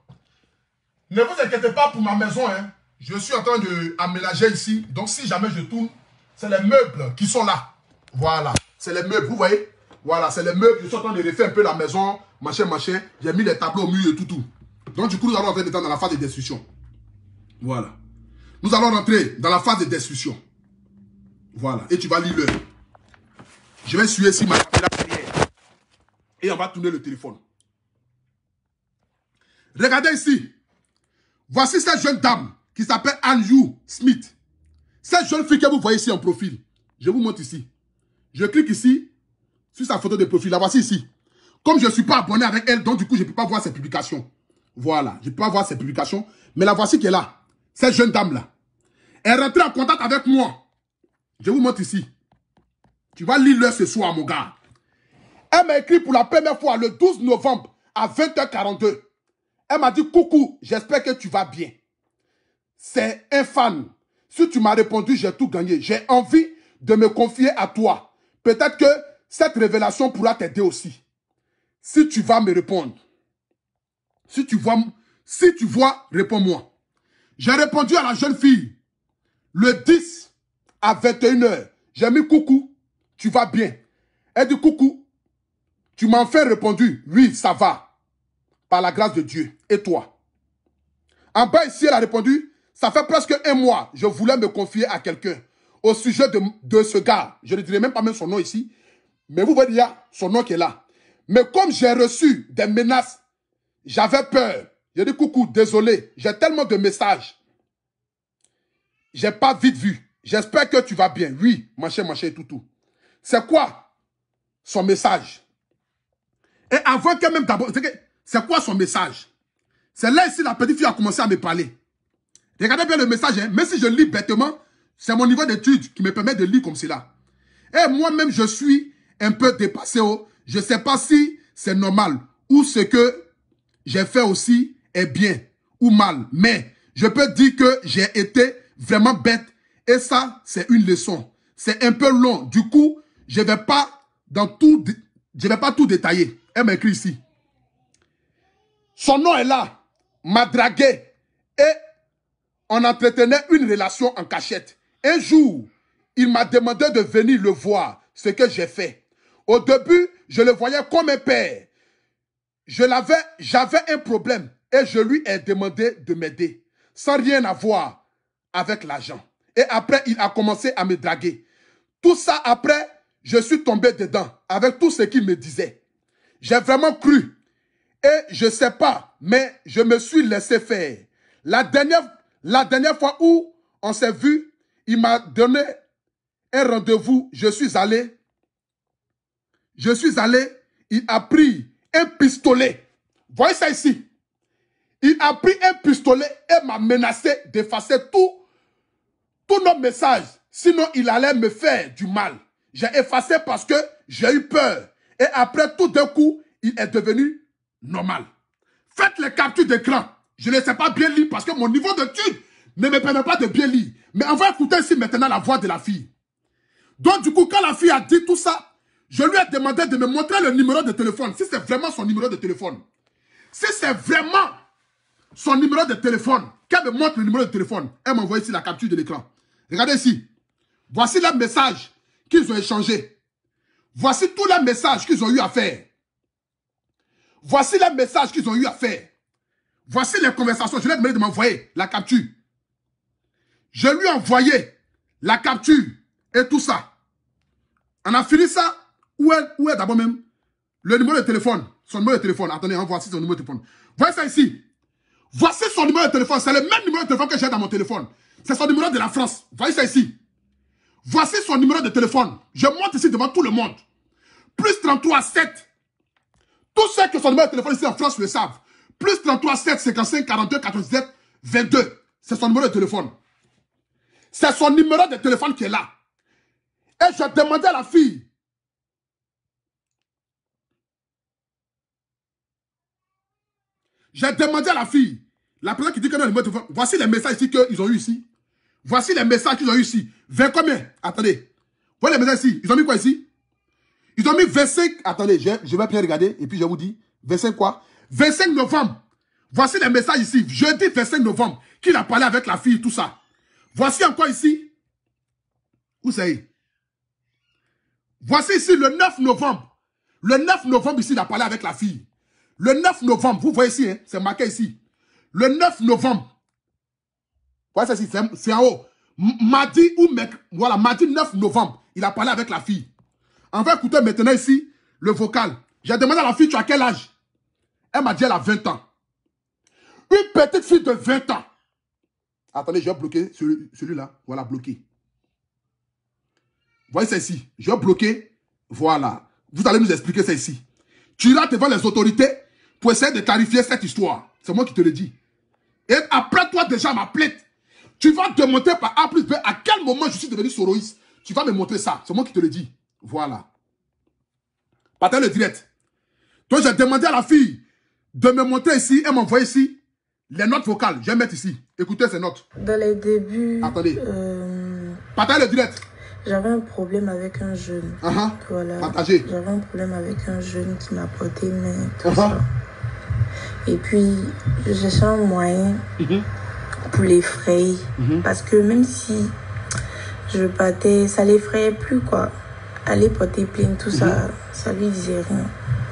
Ne vous inquiétez pas pour ma maison, hein. Je suis en train d'aménager ici. Donc, si jamais je tourne, c'est les meubles qui sont là. Voilà. C'est les meubles, vous voyez? Voilà, c'est les meubles. Je suis en train de refaire un peu la maison, machin. J'ai mis les tableaux au mur et tout. Donc, du coup, nous allons rentrer dans la phase de destruction. Voilà. Nous allons rentrer dans la phase de destruction. Voilà. Et tu vas lire l'heure. Je vais suivre ici ma caméra derrière. Et on va tourner le téléphone. Regardez ici. Voici cette jeune dame qui s'appelle Anjou Smith. Cette jeune fille que vous voyez ici en profil. Je vous montre ici. Je clique ici sur sa photo de profil. La voici ici. Comme je ne suis pas abonné avec elle, donc du coup, je ne peux pas voir ses publications. Voilà. Je ne peux pas voir ses publications. Mais la voici qui est là. Cette jeune dame-là. Elle est rentrée en contact avec moi. Je vous montre ici. Tu vas lire l'heure ce soir, mon gars. Elle m'a écrit pour la première fois le 12 novembre à 20h42. Elle m'a dit, coucou, j'espère que tu vas bien. C'est un fan. Si tu m'as répondu, j'ai tout gagné. J'ai envie de me confier à toi. Peut-être que cette révélation pourra t'aider aussi. Si tu vas me répondre. Si tu vois, réponds-moi. J'ai répondu à la jeune fille le 10 à 21h. J'ai mis coucou, tu vas bien. Elle dit coucou, tu m'as enfin répondu, oui, ça va. Par la grâce de Dieu. Et toi? En bas ici, elle a répondu, ça fait presque un mois, je voulais me confier à quelqu'un au sujet de ce gars. Je ne dirai même pas même son nom ici. Mais vous voyez, il y a son nom qui est là. Mais comme j'ai reçu des menaces, j'avais peur. J'ai dit coucou, désolé, j'ai tellement de messages. J'ai pas vite vu. J'espère que tu vas bien. Oui, machin, tout. C'est quoi son message? Et avant que même d'abord, c'est quoi son message? C'est là ici la petite fille a commencé à me parler. Regardez bien le message, hein. Même si je lis bêtement, c'est mon niveau d'étude qui me permet de lire comme cela. Et moi-même, je suis un peu dépassé. Oh. Je ne sais pas si c'est normal ou ce que j'ai fait aussi est bien ou mal. Mais je peux dire que j'ai été vraiment bête. Et ça, c'est une leçon. C'est un peu long. Du coup, je ne vais pas tout détailler. Elle m'a écrit ici. Son nom est là. M'a dragué. Et on entretenait une relation en cachette. Un jour, il m'a demandé de venir le voir, ce que j'ai fait. Au début, je le voyais comme un père. J'avais un problème et je lui ai demandé de m'aider, sans rien avoir avec l'argent. Et après, il a commencé à me draguer. Tout ça, après, je suis tombé dedans avec tout ce qu'il me disait. J'ai vraiment cru. Et je ne sais pas, mais je me suis laissé faire. La dernière fois où on s'est vu, il m'a donné un rendez-vous. Je suis allé, il a pris un pistolet. Voyez ça ici. Il a pris un pistolet et m'a menacé d'effacer tous nos messages. Sinon, il allait me faire du mal. J'ai effacé parce que j'ai eu peur. Et après, tout d'un coup, il est devenu normal. Faites les captures d'écran. Je ne sais pas bien lire parce que mon niveau d'étude ne me permet pas de bien lire. Mais on va écouter ici maintenant la voix de la fille. Donc du coup, quand la fille a dit tout ça, je lui ai demandé de me montrer le numéro de téléphone. Si c'est vraiment son numéro de téléphone. Si c'est vraiment son numéro de téléphone, qu'elle me montre le numéro de téléphone. Elle m'a envoyé ici la capture de l'écran. Regardez ici. Voici les messages qu'ils ont échangés. Voici tous les messages qu'ils ont eu à faire. Voici les messages qu'ils ont eu à faire. Voici les conversations. Je lui ai demandé de m'envoyer la capture. Je lui ai envoyé la capture et tout ça. On a fini ça. Où est d'abord même le numéro de téléphone? Son numéro de téléphone. Attendez, voici son numéro de téléphone. Voyez ça ici. Voici son numéro de téléphone. C'est le même numéro de téléphone que j'ai dans mon téléphone. C'est son numéro de la France. Voyez ça ici. Voici son numéro de téléphone. Je monte ici devant tout le monde. Plus 33 7. Tous ceux qui ont son numéro de téléphone ici en France le savent. Plus 33 7 55 42 97 22. C'est son numéro de téléphone. C'est son numéro de téléphone qui est là. Et je demandais à la fille. J'ai demandé à la fille. La personne qui dit que non, le numéro de téléphone. Voici les messages ici qu'ils ont eu ici. Voici les messages qu'ils ont eu ici. 20 combien? Attendez. Voyez les messages ici. Ils ont mis quoi ici? Ils ont mis 25. Attendez, je vais bien regarder. Et puis je vous dis. 25 quoi? 25 novembre. Voici les messages ici. Jeudi 25 novembre. Qu'il a parlé avec la fille, tout ça. Voici encore ici. Où c'est? Voici ici le 9 novembre. Le 9 novembre ici, il a parlé avec la fille. Le 9 novembre, vous voyez ici, hein, c'est marqué ici. Le 9 novembre. Voyez ça ici, c'est en haut. Mardi ou voilà, mardi 9 novembre, il a parlé avec la fille. On va écouter maintenant ici le vocal. J'ai demandé à la fille, tu as quel âge? Elle m'a dit, elle a 20 ans. Une petite fille de 20 ans. Attendez, je vais bloquer celui-là. Voilà, bloqué. Voyez ça ici. Je vais bloquer. Voilà. Vous allez nous expliquer ça ici. Tu iras devant les autorités pour essayer de clarifier cette histoire. C'est moi qui te le dis. Et après toi déjà ma plainte, tu vas démontrer par A plus B à quel moment je suis devenu soroïste. Tu vas me montrer ça. C'est moi qui te le dis. Voilà. Partage le direct. Donc j'ai demandé à la fille de me montrer ici. Elle m'a envoyé ici les notes vocales. Je vais mettre ici. Écoutez ces notes. Dans les débuts... Attendez. Partage le direct. J'avais un problème avec un jeune. Voilà. Partagez. J'avais un problème avec un jeune qui m'a porté main, tout ça. Et puis, je cherchais un moyen pour l'effrayer. Parce que même si je partais, ça l'effrayait plus, quoi. Aller porter plainte, tout ça, ça lui disait rien.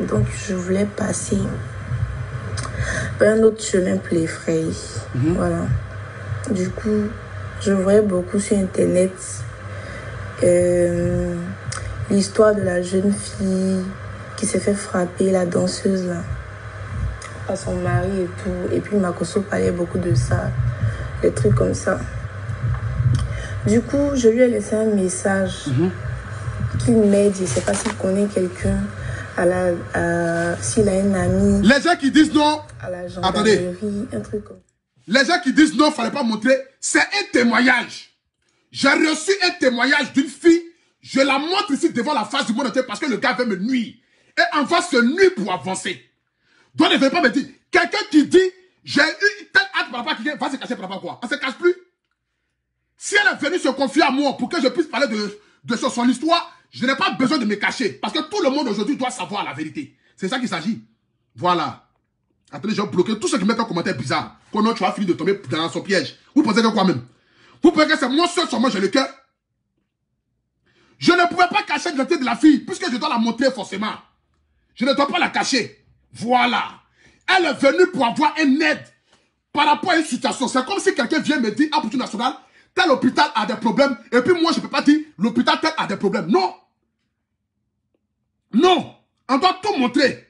Donc, je voulais passer par un autre chemin pour l'effrayer. Voilà. Du coup, je voyais beaucoup sur Internet l'histoire de la jeune fille qui s'est fait frapper, la danseuse là, par son mari et tout. Et puis Makoso parlait beaucoup de ça, des trucs comme ça. Du coup, je lui ai laissé un message qu'il m'aide, je ne sais pas s'il connaît quelqu'un s'il a une amie. Les gens qui disent non. À la gendarmerie, un truc comme... Les gens qui disent non, il ne fallait pas montrer. C'est un témoignage. J'ai reçu un témoignage d'une fille. Je la montre ici devant la face du monde entier parce que le gars veut me nuire. Et on va se nuire pour avancer. Donc ne venez pas me dire. Quelqu'un qui dit, j'ai eu tel acte par rapport à quelqu'un, va se cacher par rapport à quoi? On ne se cache plus. Si elle est venue se confier à moi pour que je puisse parler de son histoire, je n'ai pas besoin de me cacher. Parce que tout le monde aujourd'hui doit savoir la vérité. C'est ça qu'il s'agit. Voilà. Attendez, j'ai bloqué tous ceux qui mettent un commentaire bizarre. Comment tu vas finir de tomber dans son piège. Vous pensez que quoi même? Vous pensez que c'est moi seul sur moi, j'ai le cœur? Je ne pouvais pas cacher l'identité de la fille, puisque je dois la montrer forcément. Je ne dois pas la cacher. Voilà. Elle est venue pour avoir un aide par rapport à une situation. C'est comme si quelqu'un vient me dire, à Poutou National, tel hôpital a des problèmes, et puis moi je ne peux pas dire, l'hôpital tel a des problèmes. Non. Non. On doit tout montrer.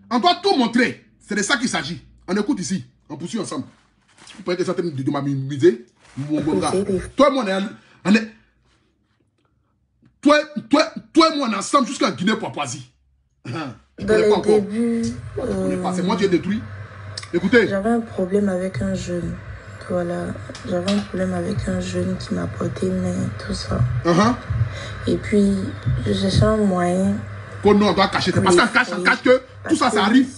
On doit tout montrer. C'est de ça qu'il s'agit. On écoute ici. On poursuit ensemble. Vous pouvez que ça de m'amuser. Mon gars. Toi et moi, on est... Toi et moi, on est ensemble jusqu'en Guinée-Papouasie. Dans le début... C'est moi qui ai détruit. Écoutez. J'avais un problème avec un jeune. Voilà. J'avais un problème avec un jeune qui m'a porté main, tout ça. Et puis, je cherchais un moyen... Oh non, on doit cacher. C'est parce qu'on cache que tout ça, ça arrive.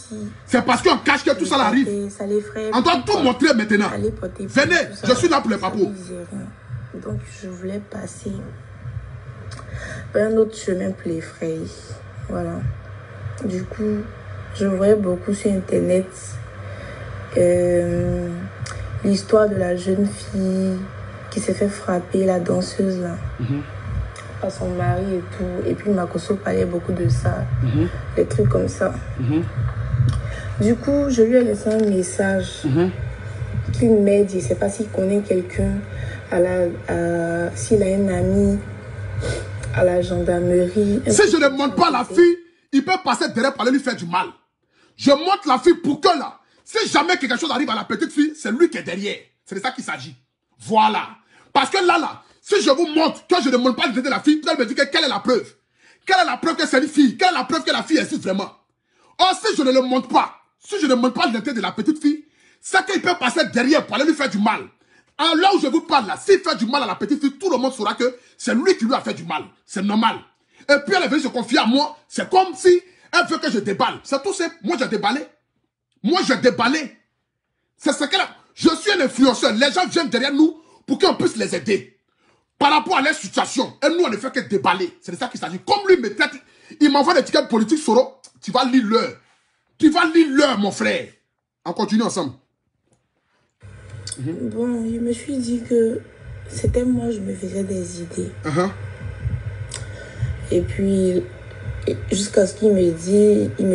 C'est parce qu'on cache que tout ça arrive. On doit tout montrer maintenant. Venez, je suis là pour les papous. Donc, je voulais passer par un autre chemin pour les frères. Voilà. Du coup, je voyais beaucoup sur Internet l'histoire de la jeune fille qui s'est fait frapper, la danseuse là. À son mari et tout. Et puis Makosso parlait beaucoup de ça. Des trucs comme ça. Du coup, je lui ai laissé un message qu'il m'aide. Je ne sais pas s'il connaît quelqu'un, s'il a une amie à la gendarmerie. Si je ne montre pas la fille, il peut passer derrière pour aller lui faire du mal. Je montre la fille pour que là, si jamais quelque chose arrive à la petite fille, c'est lui qui est derrière. C'est de ça qu'il s'agit. Voilà. Parce que là, si je vous montre que je ne montre pas l'identité de la fille, vous allez me dire quelle est la preuve? Quelle est la preuve que c'est une fille? Quelle est la preuve que la fille existe vraiment? Or, si je ne le montre pas, si je ne montre pas l'identité de la petite fille, c'est qu'il peut passer derrière pour aller lui faire du mal. Alors là où je vous parle là, s'il fait du mal à la petite fille, tout le monde saura que c'est lui qui lui a fait du mal. C'est normal. Et puis elle est venue se confier à moi. C'est comme si elle veut que je déballe. C'est tout simple. Moi, j'ai déballé. Moi, j'ai déballé. C'est ce qu'elle a. Je suis un influenceur. Les gens viennent derrière nous pour qu'on puisse les aider. Par rapport à leur situation. Et nous, on ne fait que déballer. C'est de ça qu'il s'agit. Comme lui me traite, il m'envoie des tickets politiques, Soro. Tu vas lire l'heure. Tu vas lire l'heure, mon frère. On continue ensemble. Bon, je me suis dit que c'était moi, je me faisais des idées. Et puis, jusqu'à ce qu'il me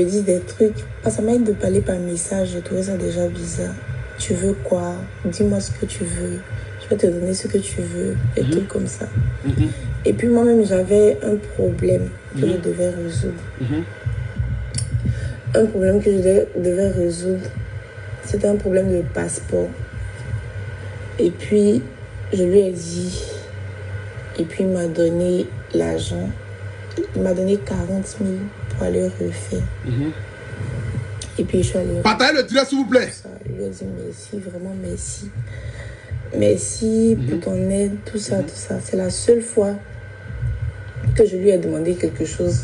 dise des trucs. Ça m'aide de parler par message. Je trouvais ça déjà bizarre. Tu veux quoi? Dis-moi ce que tu veux. Je vais te donner ce que tu veux. Des trucs comme ça. Et puis moi-même, j'avais un problème que je devais résoudre. Un problème que je devais résoudre, c'était un problème de passeport. Et puis, je lui ai dit, et puis il m'a donné l'argent. Il m'a donné 40 000 pour aller refaire. Et puis, je suis allée... Partagez le direct, s'il vous plaît. Je lui ai dit merci, vraiment merci. Merci pour ton aide, tout ça, tout ça. C'est la seule fois que je lui ai demandé quelque chose.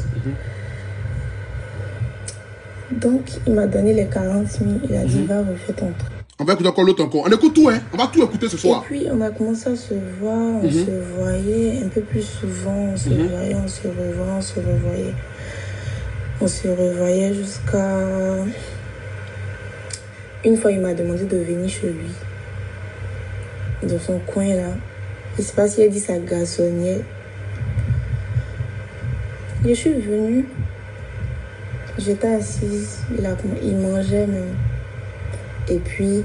Donc, il m'a donné les 40 000. Il a dit, va refaire ton truc. On va écouter encore l'autre encore. On écoute tout, hein. On va tout écouter ce soir. Et puis, on a commencé à se voir. On se voyait un peu plus souvent. On se voyait, on se revoyait, on se revoyait. On se revoyait jusqu'à... Une fois, il m'a demandé de venir chez lui. Dans son coin, là. Je ne sais pas s'il a dit ça garçonnière. Je suis venue. J'étais assise. Il mangeait même. Et puis,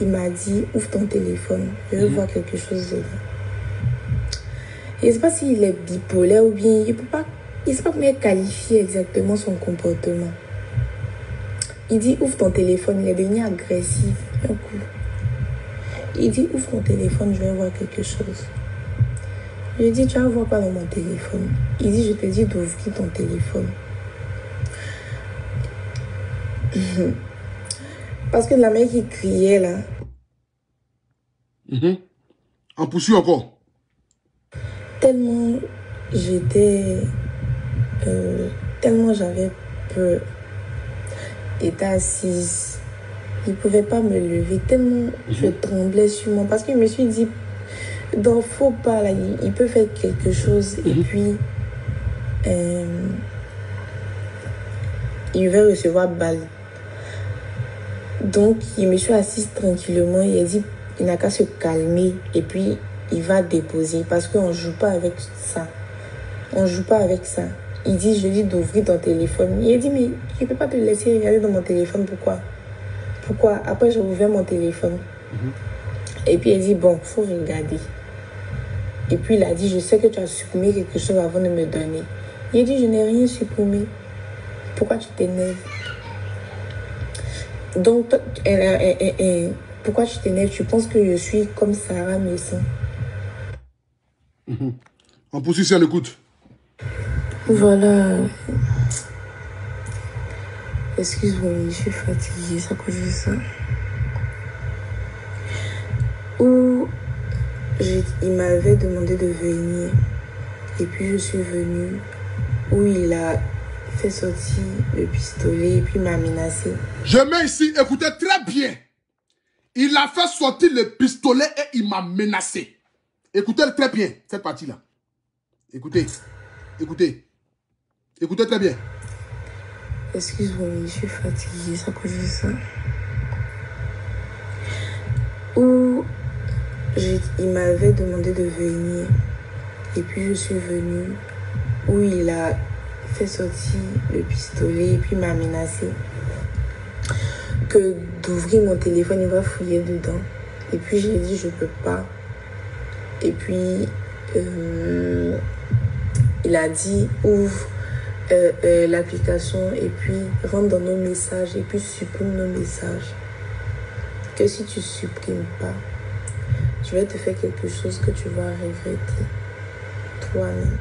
il m'a dit, ouvre ton téléphone. Je veux voir quelque chose dedans. Je ne sais pas s'il est bipolaire ou bien... Il ne sait pas comment qualifier exactement son comportement. Il dit, ouvre ton téléphone. Il est devenu agressif. Un coup. Il dit, ouvre ton téléphone, je vais voir quelque chose. Je lui ai dit, tu vas voir pas dans mon téléphone. Il dit, je te dis d'ouvrir ton téléphone. Parce que la mère qui criait là. En poursuit encore. Tellement j'étais... tellement j'avais peur. J'étais assise. Il ne pouvait pas me lever. Tellement je tremblais sur moi. Parce que je me suis dit, dans faux pas, là, il peut faire quelque chose. Et puis, il va recevoir balle. Donc, je me suis assise tranquillement. Il a dit, il n'a qu'à se calmer. Et puis, il va déposer. Parce qu'on ne joue pas avec ça. On ne joue pas avec ça. Il dit, je lui dis d'ouvrir ton téléphone. Il a dit, mais je ne peux pas te laisser regarder dans mon téléphone. Pourquoi? Pourquoi? Après, j'ai ouvert mon téléphone. Et puis, il a dit, bon, il faut regarder. Et puis, il a dit, je sais que tu as supprimé quelque chose avant de me donner. Il a dit, je n'ai rien supprimé. Pourquoi tu t'énerves? Donc, toi, pourquoi tu t'énerves? Tu penses que je suis comme Sarah Messon? En poursuit, si on écoute. Voilà. Excuse-moi, je suis fatiguée, ça cause de ça. Ou il m'avait demandé de venir. Et puis je suis venue. Où il a fait sortir le pistolet et puis m'a menacé. Je mets ici, écoutez très bien. Il a fait sortir le pistolet et il m'a menacé. Écoutez très bien cette partie-là. Écoutez. Écoutez. Écoutez très bien. Excuse-moi, je suis fatiguée, ça cause de ça. Ou il m'avait demandé de venir. Et puis je suis venue. Où il a fait sortir le pistolet et puis m'a menacé. Que d'ouvrir mon téléphone, il va fouiller dedans. Et puis j'ai dit, je peux pas. Et puis, il a dit, ouvre l'application et puis rentre dans nos messages et puis supprime nos messages. Que si tu supprimes pas, je vais te faire quelque chose que tu vas regretter toi-même.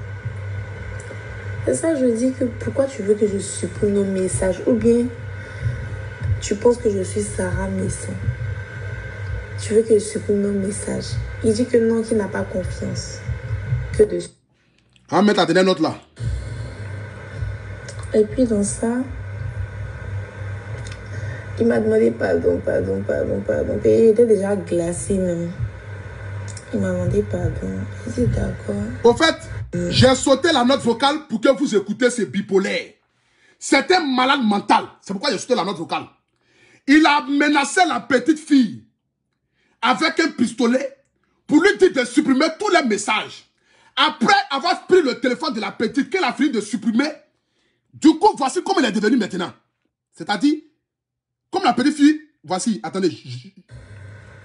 C'est ça, je dis que pourquoi tu veux que je supprime nos messages? Ou bien tu penses que je suis Sarah Messon? Tu veux que je supprime nos messages? Il dit que non, qu'il n'a pas confiance. Que de... On va mettre la dernière note là. Et puis dans ça, il m'a demandé pardon. Et il était déjà glacé même. Il m'a demandé pardon. J'ai dit d'accord. Au fait, j'ai sauté la note vocale pour que vous écoutez ce bipolaire. C'est un malade mental. C'est pourquoi j'ai sauté la note vocale. Il a menacé la petite fille avec un pistolet pour lui dire de supprimer tous les messages. Après avoir pris le téléphone de la petite qu'elle a fini de supprimer, du coup, voici comment elle est devenue maintenant. C'est-à-dire, comme la petite fille, voici, attendez,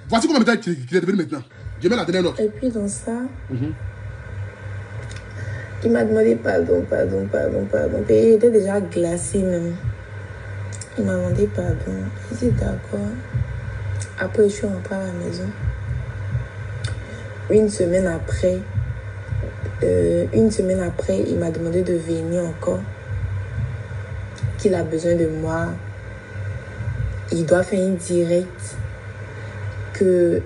voici comment elle est devenue maintenant. Je mets la dernière note. Et puis dans ça, il m'a demandé pardon. Et il était déjà glacé même. Il m'a demandé pardon. J'ai dit d'accord. Après, je suis rentrée à la maison. Une semaine après, il m'a demandé de venir encore. Qu'il a besoin de moi. Il doit faire une direct. Il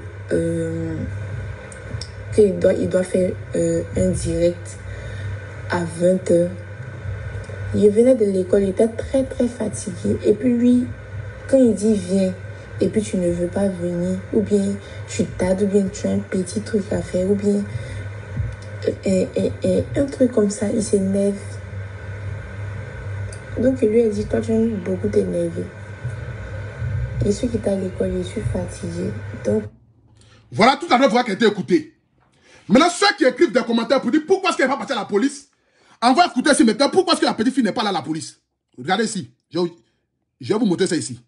doit faire un direct à 20h. Il venait de l'école, il était très très fatigué. Et puis lui, quand il dit viens, et puis tu ne veux pas venir, ou bien tu tardes, ou bien tu as un petit truc à faire, ou bien un truc comme ça, il s'énerve. Donc il lui a dit, toi tu aimes beaucoup t'énerver. Je suis quitté à l'école, je suis fatigué. Donc... Voilà toute la note vocale qui a été écoutée. Maintenant, ceux qui écrivent des commentaires pour dire pourquoi est-ce qu'elle n'est pas partie à la police, on va écouter ici maintenant pourquoi est-ce que la petite fille n'est pas là à la police. Regardez ici. Je vais vous montrer ça ici.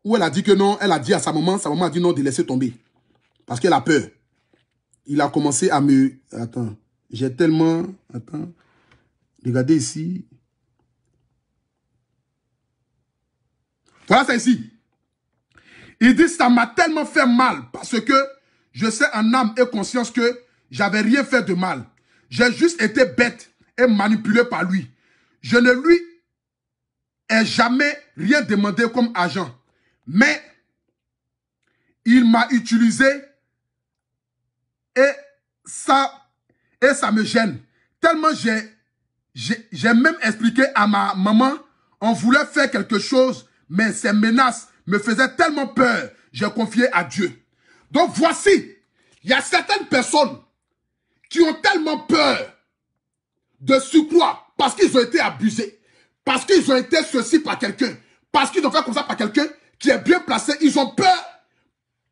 Où elle a dit que non, elle a dit à sa maman a dit non de laisser tomber. Parce qu'elle a peur. Il a commencé à me... Attends, j'ai tellement... Attends, regardez ici. Voilà ça ici. Il dit ça m'a tellement fait mal parce que je sais en âme et conscience que j'avais rien fait de mal. J'ai juste été bête et manipulé par lui. Je ne lui ai jamais rien demandé comme agent. Mais il m'a utilisé et ça me gêne. Tellement j'ai même expliqué à ma maman, on voulait faire quelque chose, mais ces menaces me faisaient tellement peur. J'ai confié à Dieu. Donc voici, il y a certaines personnes qui ont tellement peur de surcroît parce qu'ils ont été abusés, parce qu'ils ont été ceci par quelqu'un, parce qu'ils ont fait comme ça par quelqu'un qui est bien placé. Ils ont peur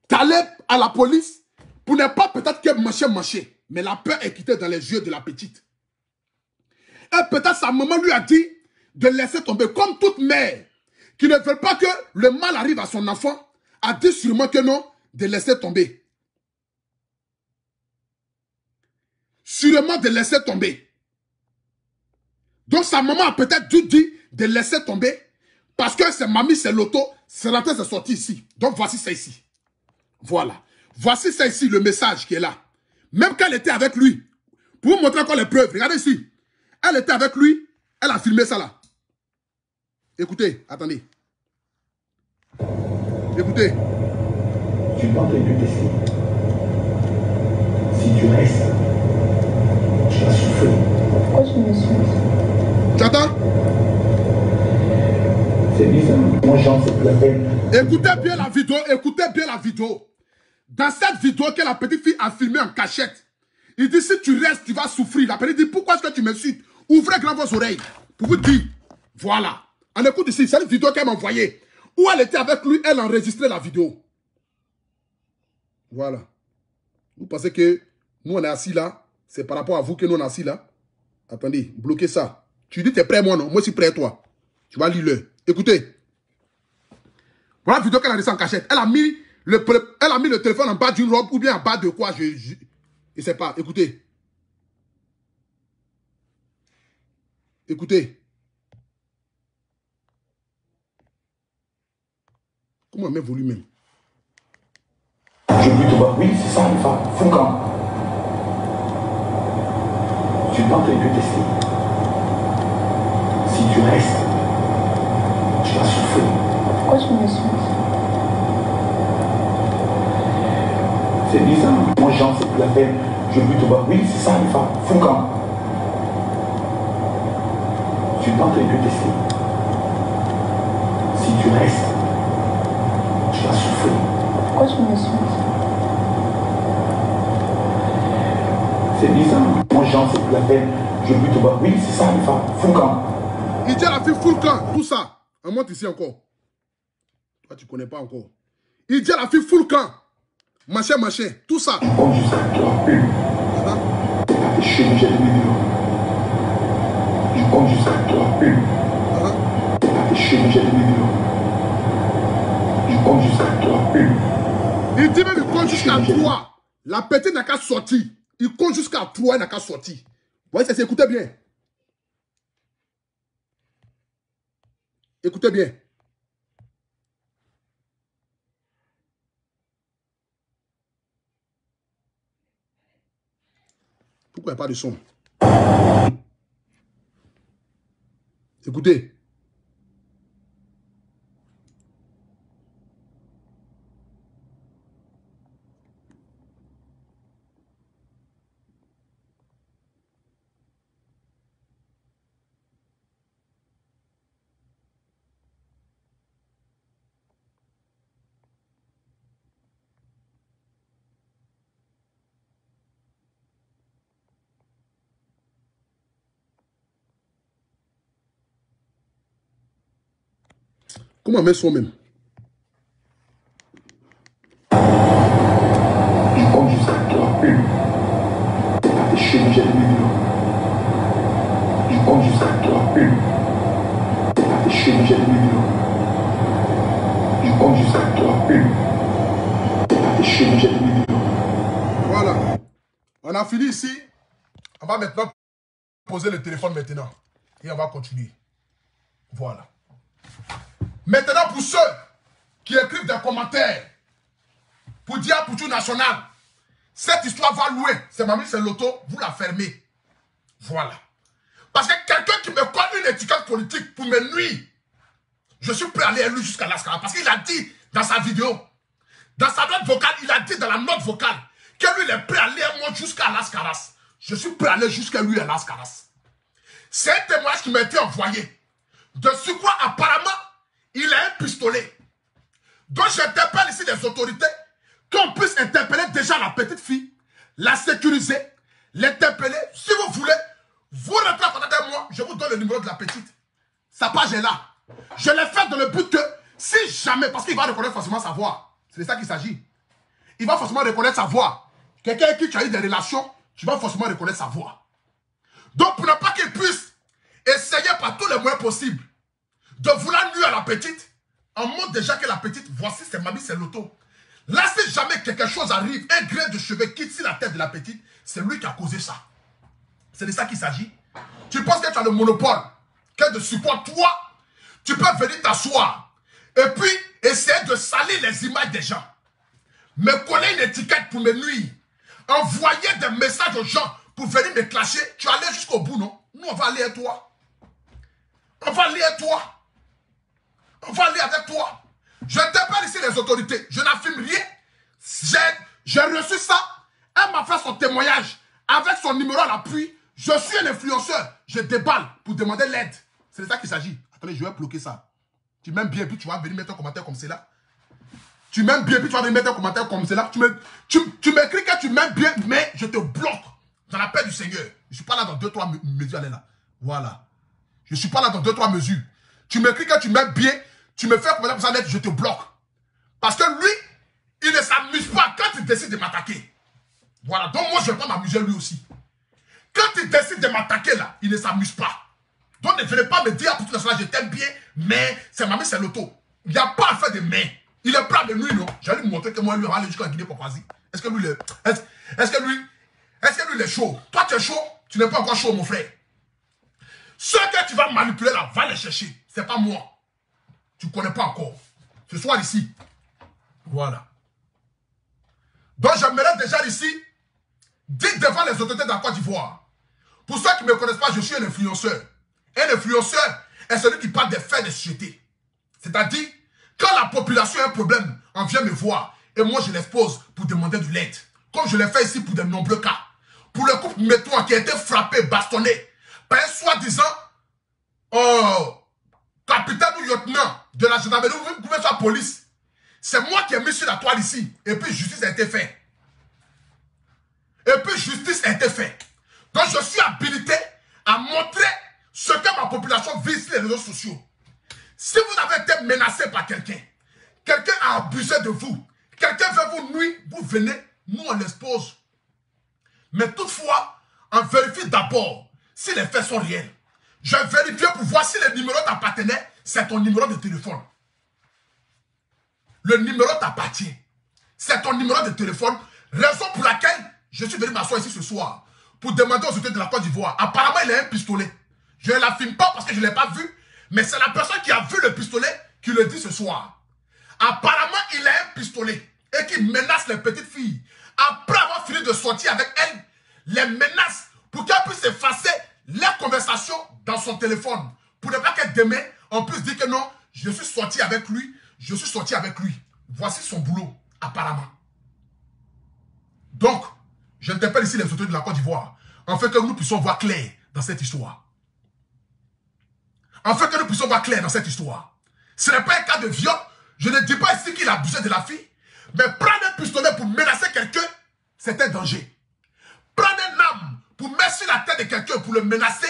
d'aller à la police pour ne pas peut-être que mancher. Mais la peur est quittée dans les yeux de la petite. Et peut-être sa maman lui a dit de laisser tomber. Comme toute mère qui ne veut pas que le mal arrive à son enfant, a dit sûrement que non, de laisser tomber. Sûrement de laisser tomber. Donc sa maman a peut-être dû dire de laisser tomber parce que c'est mamie, c'est l'auto, c'est la tête, c'est sorti ici. Donc voici ça ici. Voilà. Voici ça ici, le message qui est là. Même quand elle était avec lui, pour vous montrer encore les preuves, regardez ici. Elle était avec lui, elle a filmé ça là. Écoutez, attendez. Écoutez. Tu vas te détester. Si tu restes, tu vas souffrir. Pourquoi tu me suis? Tu entends? C'est bizarre. Moi, j'en sais plus la peine. Écoutez bien la vidéo, écoutez bien la vidéo. Dans cette vidéo que la petite fille a filmée en cachette, il dit si tu restes, tu vas souffrir. La petite dit pourquoi est-ce que tu me suis? Ouvrez grand vos oreilles pour vous dire. Voilà. On écoute ici, c'est une vidéo qu'elle m'a envoyée. Où elle était avec lui, elle a enregistré la vidéo. Voilà. Vous pensez que nous on est assis là? C'est par rapport à vous que nous on est assis là? Attendez, bloquez ça. Tu dis t'es prêt moi non? Moi je suis prêt toi. Tu vas lire le. Écoutez. Voilà la vidéo qu'elle a laissée en cachette. Elle a mis le téléphone en bas d'une robe ou bien en bas de quoi? Je ne sais pas. Écoutez. Écoutez. Comment on met volume même? Je lui te vois. Oui, c'est ça, Alpha. Foucan. Tu vas te détester. Si tu restes, tu vas souffrir. Pourquoi tu me suis? C'est bizarre. Moi, j'en sais plus la peine. Je lui te vois. Oui, c'est ça, Alpha. Foucan. Tu vas te détester. Si tu restes, tu vas souffrir. Pourquoi tu me suis? C'est bizarre. Moi, j'en sais plus la peine. Je lui te vois. Oui, c'est ça, Alpha. Foucan. Il dit à la fille full camp, tout ça. On monte ici encore. Toi, tu ne connais pas encore. Il dit à la fille full camp. Machin, tout ça. Je compte jusqu'à toi. C'est pas tes cheveux, j'ai donné de l'eau. Je compte jusqu'à toi. C'est pas tes cheveux, j'ai donné de l'eau. Je compte jusqu'à toi. Il dit même il compte jusqu'à 3. La petite n'a qu'à sortir. Il compte jusqu'à 3, il n'a qu'à sortir. Vous voyez, ça, écoutez bien. Écoutez bien. Pourquoi il n'y a pas de son? Écoutez. Comment on met son même? Je compte jusqu'à toi. C'est pas tes cheveux, j'ai donné de l'eau. Je compte jusqu'à toi. C'est pas tes cheveux, j'ai donné de l'eau. Je compte jusqu'à toi. C'est pas tes cheveux, j'ai donné de l'eau. Voilà. On a fini ici. On va maintenant poser le téléphone maintenant. Et on va continuer. Voilà. Maintenant, pour ceux qui écrivent des commentaires pour dire pour tout national Cette histoire va loin. C'est Mamie, c'est l'auto. Vous la fermez. Voilà. Parce que quelqu'un qui me colle une étiquette politique pour me nuire, je suis prêt à aller lui jusqu'à l'Ascara. Parce qu'il a dit dans sa vidéo, dans sa note vocale, il a dit dans la note vocale que lui, il est prêt à aller moi jusqu'à l'Ascaras. Je suis prêt à aller jusqu'à lui à l'Ascaras. C'est un témoignage qui m'a été envoyé. De ce quoi, apparemment, il a un pistolet. Donc, j'interpelle ici les autorités qu'on puisse interpeller déjà la petite fille, la sécuriser, l'interpeller. Si vous voulez, vous rentrez en contact avec moi, je vous donne le numéro de la petite. Sa page est là. Je l'ai fait dans le but que, si jamais, parce qu'il va reconnaître forcément sa voix. C'est de ça qu'il s'agit. Il va forcément reconnaître sa voix. Quelqu'un avec qui tu as eu des relations, tu vas forcément reconnaître sa voix. Donc, pour ne pas qu'il puisse essayer par tous les moyens possibles de vouloir nuire à la petite, on montre déjà que la petite, voici, c'est Mamie, c'est l'auto. Là, si jamais quelque chose arrive, un grain de cheveux quitte sur la tête de la petite, c'est lui qui a causé ça. C'est de ça qu'il s'agit. Tu penses que tu as le monopole, que de support, toi, tu peux venir t'asseoir et puis essayer de salir les images des gens. Me coller une étiquette pour me nuire. Envoyer des messages aux gens pour venir me clasher. Tu vas aller jusqu'au bout, non? Nous, on va aller avec toi. On va aller avec toi. On va aller avec toi. Je t'appelle ici les autorités. Je n'affirme rien. J'ai reçu ça. Elle m'a fait son témoignage avec son numéro à l'appui. Je suis un influenceur. Je déballe pour demander l'aide. C'est de ça qu'il s'agit. Attendez, je vais bloquer ça. Tu m'aimes bien, puis tu vas venir mettre un commentaire comme cela. Tu m'aimes bien, puis tu vas venir mettre un commentaire comme cela. Tu m'écris que tu m'aimes bien, mais je te bloque dans la paix du Seigneur. Je ne suis pas là dans 2-3 mesures. Allez là. Voilà. Je ne suis pas là dans 2-3 mesures. Tu m'écris que tu m'aimes bien, tu me fais un commentaire comme ça, je te bloque. Parce que lui, il ne s'amuse pas quand il décide de m'attaquer. Voilà. Donc moi, je ne vais pas m'amuser lui aussi. Quand il décide de m'attaquer là, il ne s'amuse pas. Donc ne venez pas me dire pour tout cela, je t'aime bien, mais c'est Mamie, c'est l'auto. Il n'y a pas à faire de mais. Il est prêt de nuit, non? J'allais lui montrer que moi, lui, on va aller jusqu'à Guinée-Papouasie. Est-ce que lui, il est chaud? Toi, tu es chaud? Tu n'es pas encore chaud, mon frère. Ceux que tu vas manipuler là, va les chercher. C'est pas moi. Tu ne connais pas encore. Ce soir ici. Voilà. Donc, j'aimerais déjà ici dire devant les autorités de la Côte d'Ivoire. Pour ceux qui ne me connaissent pas, je suis un influenceur. Un influenceur est celui qui parle des faits des sociétés. C'est-à-dire, quand la population a un problème, on vient me voir. Et moi, je l'expose pour demander de l'aide. Comme je l'ai fait ici pour de nombreux cas. Pour le couple Métois qui a été frappé, bastonné par un soi-disant capitaine ou lieutenant de la gendarmerie ou même la police. C'est moi qui ai mis sur la toile ici. Et puis, justice a été faite. Donc, je suis habilité à montrer ce que ma population vit sur les réseaux sociaux. Si vous avez été menacé par quelqu'un, quelqu'un a abusé de vous, quelqu'un veut vous nuire, vous venez, nous on l'expose. Mais toutefois, on vérifie d'abord si les faits sont réels. Je vérifie pour voir si le numéro t'appartenait, c'est ton numéro de téléphone. Le numéro t'appartient. C'est ton numéro de téléphone. Raison pour laquelle je suis venu m'asseoir ici ce soir pour demander aux autorités de la Côte d'Ivoire. Apparemment, il a un pistolet. Je ne l'affirme pas parce que je ne l'ai pas vu, mais c'est la personne qui a vu le pistolet qui le dit ce soir. Apparemment, il a un pistolet et qui menace les petites filles. Après avoir fini de sortir avec elles, les menace pour qu'elles puissent effacer les conversations dans son téléphone. Pour ne pas que demain, on puisse dire que non, je suis sorti avec lui, je suis sorti avec lui. Voici son boulot, apparemment. Donc, j'interpelle ici les autorités de la Côte d'Ivoire, afin que nous puissions voir clair dans cette histoire. Afin que nous puissions voir clair dans cette histoire. Ce n'est pas un cas de viol. Je ne dis pas ici qu'il a abusé de la fille. Mais prendre un pistolet pour menacer quelqu'un, c'est un danger. Prendre une arme pour mettre sur la tête de quelqu'un pour le menacer,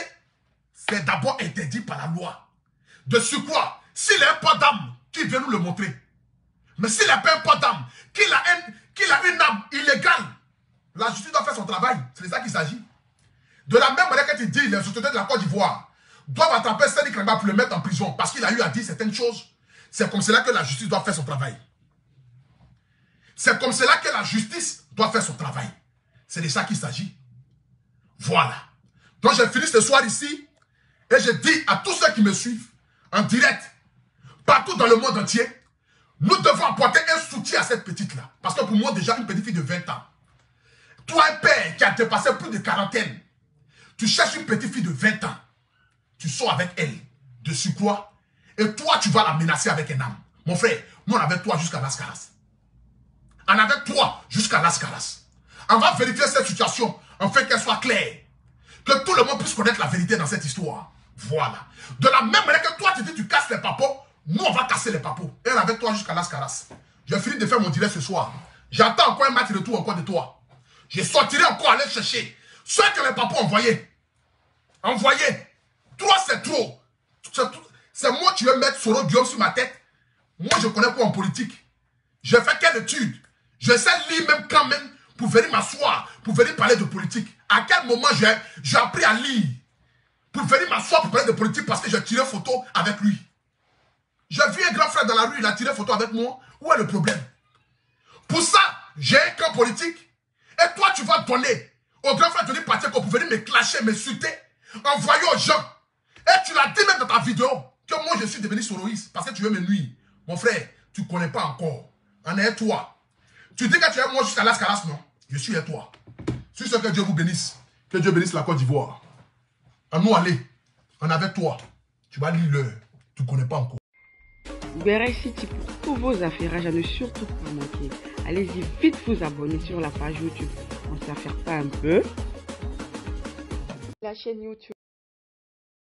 c'est d'abord interdit par la loi. De surcroît, s'il a un port d'arme, qui vient nous le montrer. Mais s'il n'a pas un port d'arme, qu'il a une arme illégale, la justice doit faire son travail. C'est de ça qu'il s'agit. De la même manière que tu dis, les autorités de la Côte d'Ivoire doivent attraper Sédic Rangba pour le mettre en prison parce qu'il a eu à dire certaines choses. C'est comme cela que la justice doit faire son travail. C'est comme cela que la justice doit faire son travail. C'est de ça qu'il s'agit. Voilà. Donc je finis ce soir ici et je dis à tous ceux qui me suivent en direct, partout dans le monde entier, nous devons apporter un soutien à cette petite-là. Parce que pour moi déjà, une petite fille de 20 ans, Toi, un père qui a dépassé plus de quarantaine, tu cherches une petite fille de 20 ans, tu sors avec elle, de surcroît, et toi, tu vas la menacer avec un âme. Mon frère, nous, on avait toi jusqu'à Las Caras. On avait toi jusqu'à Las Caras. On va vérifier cette situation, afin qu'elle soit claire. Que tout le monde puisse connaître la vérité dans cette histoire. Voilà. De la même manière que toi, tu dis tu casses les papos, nous, on va casser les papos. Et on avait toi jusqu'à Las Caras. J'ai fini de faire mon direct ce soir. J'attends encore un match de retour encore de toi. Je sortirai encore aller chercher ceux que les papos envoyaient. Envoyés. Toi, c'est trop. C'est moi qui vais mettre Soro Guillaume sur ma tête. Moi, je connais quoi en politique. J'ai fait quelle étude? Je sais lire même quand même pour venir m'asseoir, pour venir parler de politique. À quel moment j'ai appris à lire pour venir m'asseoir pour parler de politique parce que j'ai tiré photo avec lui. J'ai vu un grand frère dans la rue, il a tiré photo avec moi. Où est le problème? Pour ça, j'ai un camp politique. Et toi, tu vas donner au grand frère Tony Pacheco pour venir me clasher, m'insulter, envoyer aux gens. Et tu l'as dit même dans ta vidéo que moi, je suis devenu soroïste parce que tu veux me nuire. Mon frère, tu ne connais pas encore. On est toi. Tu dis que tu es moi jusqu'à Las Caras, non? Je suis et toi. Sur ce, que Dieu vous bénisse. Que Dieu bénisse la Côte d'Ivoire. À nous aller. On est avec toi. Tu vas lire l'heure. Tu ne connais pas encore. Bérail City pour tous vos affaires, à ne surtout pas manquer. Allez-y vite vous abonner sur la page YouTube. On ne s'affaire pas un peu. La chaîne YouTube